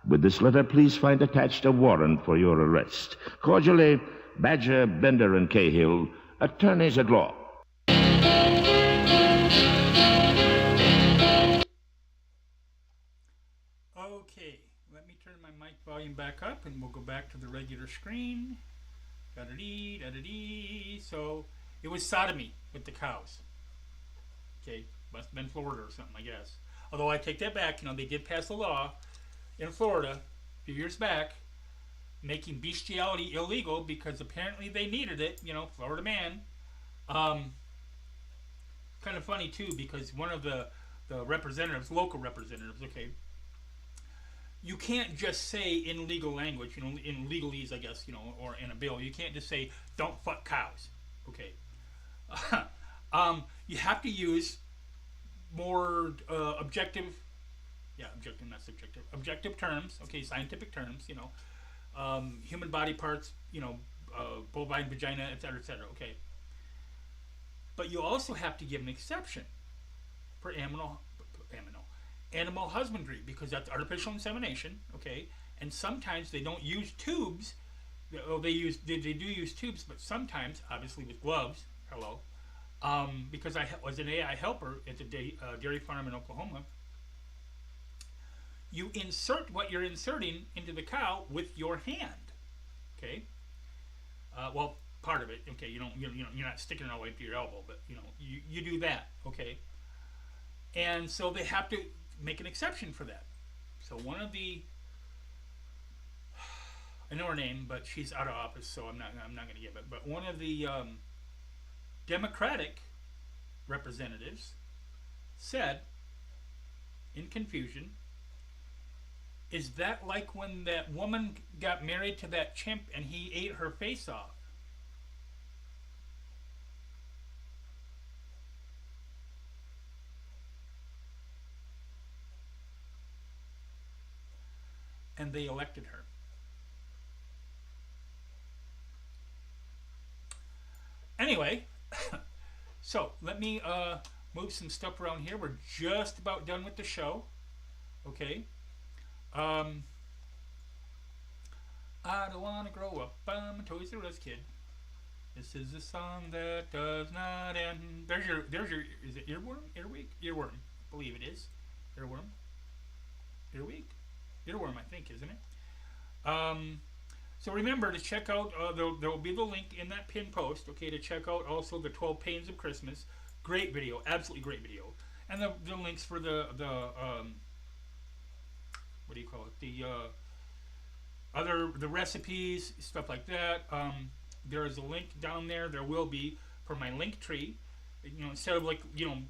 With this letter, please find attached a warrant for your arrest. Cordially, Badger, Bender, and Cahill, attorneys at law. Okay, let me turn my mic volume back up and we'll go back to the regular screen. Da-da-dee, da-da-dee. So, it was sodomy with the cows. Okay, must have been Florida or something, I guess. Although I take that back, they did pass a law in Florida a few years back making bestiality illegal because apparently they needed it, Florida man. Kind of funny too because one of the representatives, local representatives, okay, you can't just say in legal language, in legalese, I guess, or in a bill, you can't just say don't fuck cows, okay. You have to use more objective terms, okay, scientific terms, human body parts, bovine vagina, etc., okay. But you also have to give an exception for animal husbandry because that's artificial insemination, okay. And sometimes they don't use tubes. They do use tubes, but sometimes, obviously with gloves. Hello, because I was an AI helper at the dairy farm in Oklahoma. You insert what you're inserting into the cow with your hand, okay? Well, part of it, okay. You're not sticking it all the way to your elbow, but you do that, okay? And so they have to make an exception for that. So one of the, I know her name, but she's out of office, so I'm not going to give it. But one of the Democratic representatives said, in confusion, is that like when that woman got married to that chimp and he ate her face off? And they elected her. Anyway, so let me move some stuff around here. We're just about done with the show. Okay. I don't want to grow up. I'm a Toys R Us kid. This is a song that does not end. There's your, is it earworm? Earwig? Earworm. I believe it is. Earworm. Earwig? Earworm, I think, isn't it? So remember to check out, there will be the link in that pin post, okay, to check out also the 12 Pains of Christmas. Great video, absolutely great video. And the links for the what do you call it? The recipes, stuff like that. There is a link down there. There will be for my link tree. Instead of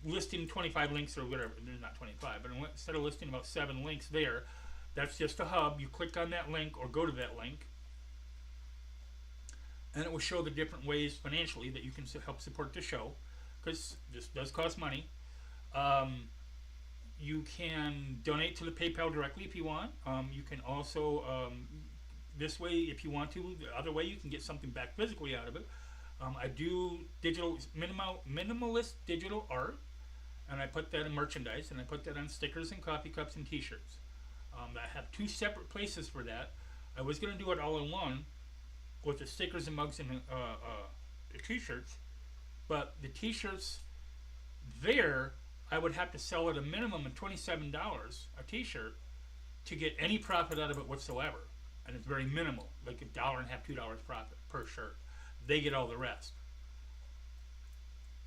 listing 25 links or whatever, there's not 25, but instead of listing about 7 links there, that's just a hub. You click on that link or go to that link, and it will show the different ways financially that you can help support the show, because this does cost money. You can donate to the PayPal directly if you want. You can also, this way if you want to. The other way, you can get something back physically out of it. I do minimalist digital art, and I put that in merchandise, and I put that on stickers and coffee cups and t-shirts. I have 2 separate places for that. I was going to do it all in one with the stickers and mugs and the t-shirts, but the t-shirts there, I would have to sell at a minimum of $27 a t-shirt to get any profit out of it whatsoever. And it's very minimal, like $1.50, $2 profit per shirt. They get all the rest.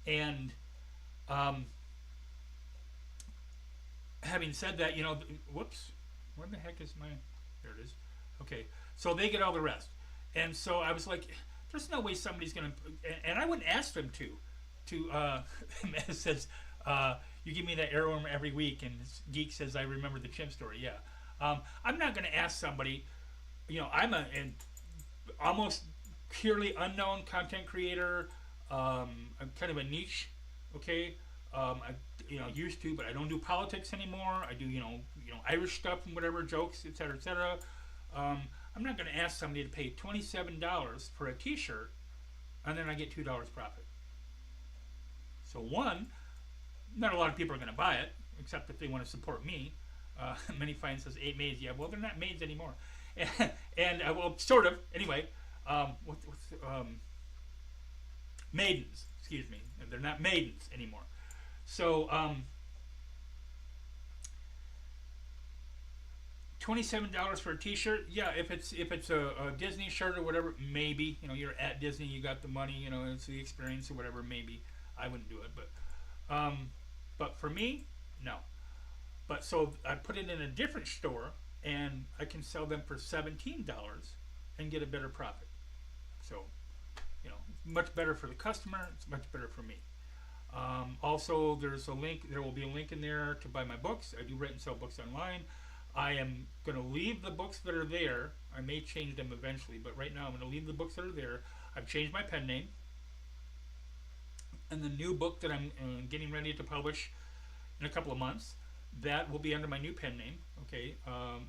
And having said that, whoops, where the heck is my, there it is. Okay, so they get all the rest. And so I was like, there's no way somebody's gonna, and I wouldn't ask them it says, you give me that heirloom every week, and Geek says, I remember the chimp story. Yeah. I'm not going to ask somebody, I'm an almost purely unknown content creator. I'm kind of a niche, okay? I used to, but I don't do politics anymore. I do, Irish stuff and whatever, jokes, etc., etc. I'm not going to ask somebody to pay $27 for a T-shirt, and then I get $2 profit. So one, not a lot of people are going to buy it, except if they want to support me. Many find says 8 maids. Yeah, well, they're not maids anymore. And well, sort of. Anyway, maidens, excuse me. They're not maidens anymore. So, $27 for a T-shirt. Yeah, if it's a Disney shirt or whatever, maybe. You're at Disney, you got the money, it's the experience or whatever, maybe. I wouldn't do it, but for me, no. But so I put it in a different store, and I can sell them for $17 and get a better profit. So, much better for the customer. It's much better for me. Also, there's a link. There will be a link in there to buy my books. I do write and sell books online. I am going to leave the books that are there. I may change them eventually, but right now I'm going to leave the books that are there. I've changed my pen name. And the new book that I'm getting ready to publish in a couple of months, that will be under my new pen name. Okay,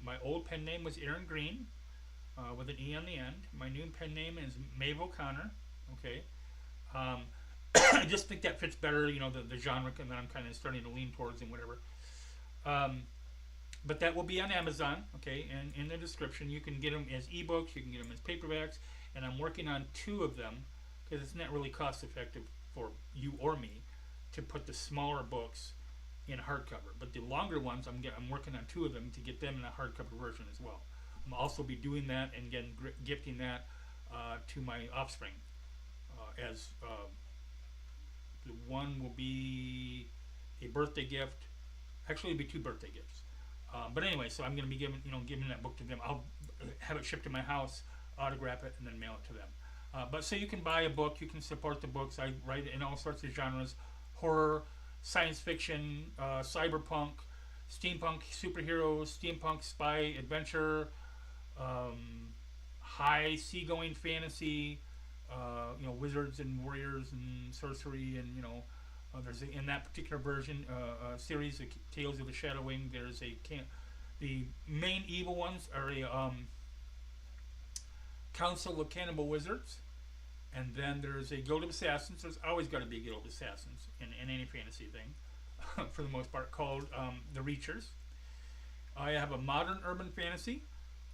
my old pen name was Aaron Green, with an E on the end. My new pen name is Maeve O'Connor. Okay, I just think that fits better, the genre that I'm kind of starting to lean towards and whatever. But that will be on Amazon. Okay, and in the description, you can get them as ebooks, you can get them as paperbacks, and I'm working on 2 of them because it's not really cost effective for you or me to put the smaller books in hardcover, but the longer ones I'm working on 2 of them to get them in a hardcover version as well. I'm also be doing that and again gifting that to my offspring as the one will be a birthday gift. Actually, it'll be 2 birthday gifts. But anyway, so I'm going to be giving that book to them. I'll have it shipped to my house, autograph it, and then mail it to them. But so you can buy a book, you can support the books. I write in all sorts of genres: horror, science fiction, cyberpunk, steampunk superheroes, steampunk spy adventure, high seagoing fantasy, wizards and warriors and sorcery, and there's in that particular version a series of Tales of the Shadow Wing. There's the main evil ones are a Council of Cannibal Wizards, and then there's a Guild of Assassins. There's always got to be a Guild of Assassins in any fantasy thing, for the most part, called the Reachers. I have a modern urban fantasy,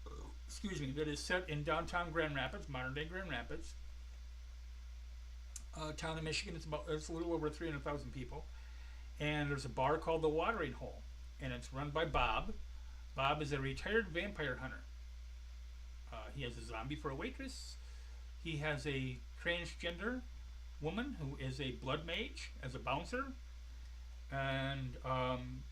that is set in downtown Grand Rapids, modern day Grand Rapids, town in Michigan. It's a little over 300,000 people, and there's a bar called the Watering Hole, and it's run by Bob. Bob is a retired vampire hunter. He has a zombie for a waitress. He has a transgender woman who is a blood mage as a bouncer. And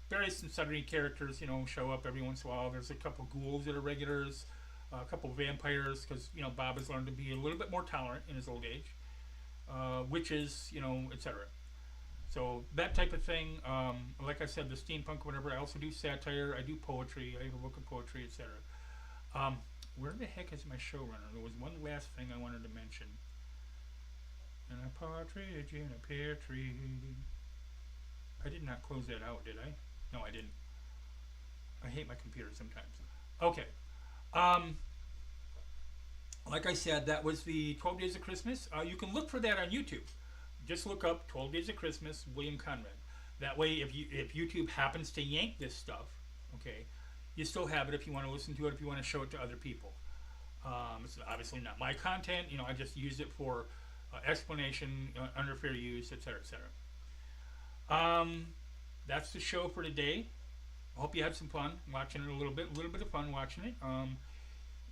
various and sundry characters, show up every once in a while. There's a couple ghouls that are regulars, a couple vampires, because, Bob has learned to be a little bit more tolerant in his old age. Witches, etc. So that type of thing. Like I said, the steampunk, whatever. I also do satire. I do poetry. I have a book of poetry, etc. Where the heck is my showrunner? There was one last thing I wanted to mention. And a partridge in a pear tree. I did not close that out, did I? No, I didn't. I hate my computer sometimes. Okay. Like I said, that was the 12 Days of Christmas. You can look for that on YouTube. Just look up 12 Days of Christmas, William Conrad. That way, if YouTube happens to yank this stuff, okay, you still have it if you want to listen to it, if you want to show it to other people. It's obviously not my content. I just use it for explanation, under fair use, etc., etc. That's the show for today. I hope you had some fun watching it a little bit of fun watching it.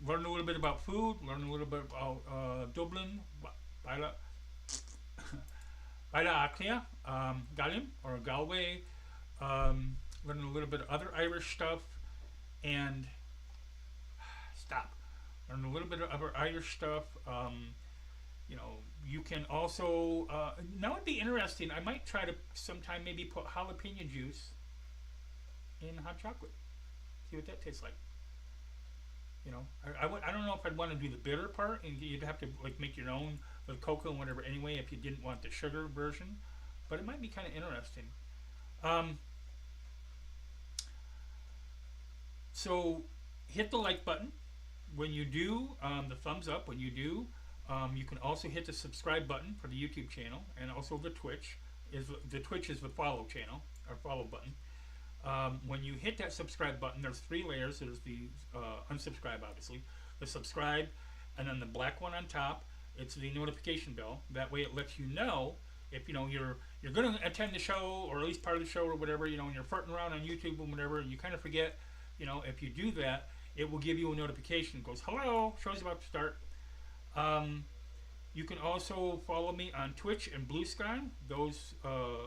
Learn a little bit about food, learn a little bit about Dublin, Baila Aclia, Gallim, or Galway, learn a little bit of other Irish stuff, and learn a little bit of other Irish stuff, You know, you can also, now it'd be interesting, I might try to sometime maybe put jalapeno juice in hot chocolate. See what that tastes like. You know, I don't know if I'd want to do the bitter part, and you'd have to like make your own with cocoa and whatever anyway if you didn't want the sugar version, but it might be kind of interesting. So hit the like button when you do, the thumbs up when you do. You can also hit the subscribe button for the YouTube channel, and also the Twitch is the follow channel or follow button. When you hit that subscribe button, there's 3 layers. There's the unsubscribe, obviously, the subscribe, and then the black one on top. It's the notification bell. That way, it lets you know if you know you're going to attend the show, or at least part of the show, or whatever. You know, when you're farting around on YouTube or whatever, and you kind of forget. You know, if you do that, it will give you a notification. It goes, "Hello, show's about to start." You can also follow me on Twitch and Blue Sky. Those,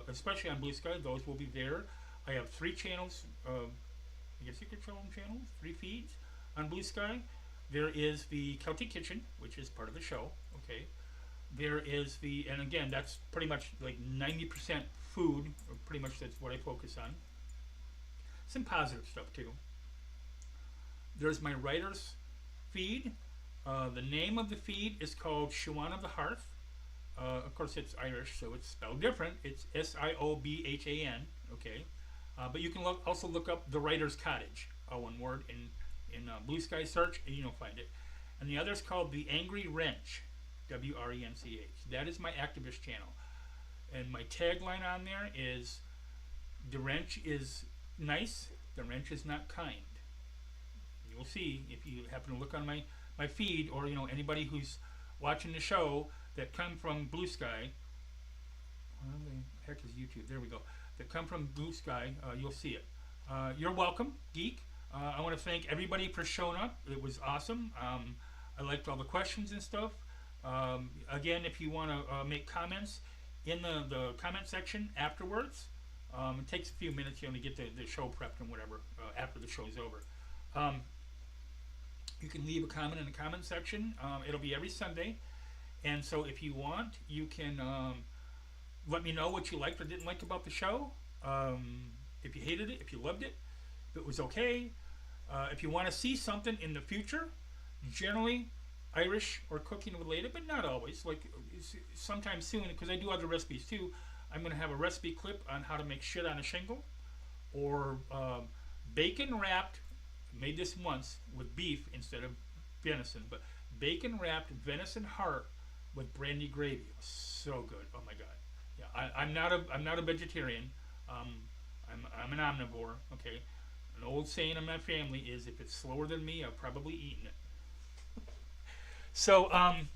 especially on Blue Sky, those will be there. I have 3 channels. I guess you could call them channels. 3 feeds on Blue Sky. There is the Celtic Kitchen, which is part of the show. Okay. There is the, and again, that's pretty much like 90% food. Or pretty much that's what I focus on. Some positive stuff too. There's my writer's feed. The name of the feed is called Siobhan of the Hearth. Of course, it's Irish, so it's spelled different. It's Siobhan. Okay. But you can also look up The Writer's Cottage, all one word, in Blue Sky search, and you'll find it. And the other is called The Angry Wrench, W-R-E-N-C-H. That is my activist channel. And my tagline on there is, "The wrench is nice, the wrench is not kind." You'll see if you happen to look on my feed, or you know anybody who's watching the show that come from Blue Sky. Where the heck is YouTube? There we go. That come from Blue Sky, you'll see it. You're welcome, Geek. I want to thank everybody for showing up. It was awesome. I liked all the questions and stuff. Again, if you want to make comments in the comment section afterwards, it takes a few minutes, you know, to get the show prepped and whatever after the show's over. You can leave a comment in the comment section. It'll be every Sunday. And so if you want, you can let me know what you liked or didn't like about the show. If you hated it, if you loved it, if it was okay. If you want to see something in the future, generally Irish or cooking related, but not always. Like sometime soon, because I do other recipes too. I'm going to have a recipe clip on how to make shit on a shingle, or bacon wrapped. Made this once with beef instead of venison, but bacon wrapped venison heart with brandy gravy. It was so good. Oh my god. Yeah, I'm not a vegetarian. I'm an omnivore. Okay. An old saying in my family is, if it's slower than me, I've probably eaten it. So I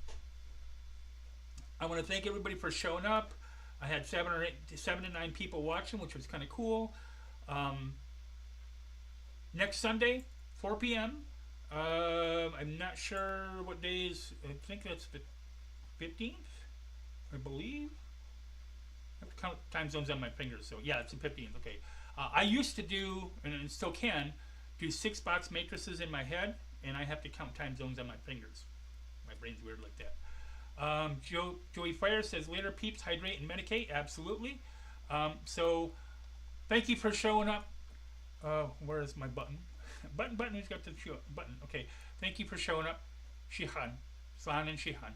want to thank everybody for showing up. I had 7 to 9 people watching, which was kind of cool. Next Sunday, 4 p.m. I'm not sure what days. I think that's the 15th, I believe. I have to count time zones on my fingers, so yeah, it's the 15th. Okay. I used to do, and still can, do 6-box matrices in my head, and I have to count time zones on my fingers. My brain's weird like that. Joey Fire says, "Later, peeps, hydrate and medicate." Absolutely. So, thank you for showing up. Where is my button? Button, who's got the button? Okay. Thank you for showing up. Shihan. Slan and Shihan.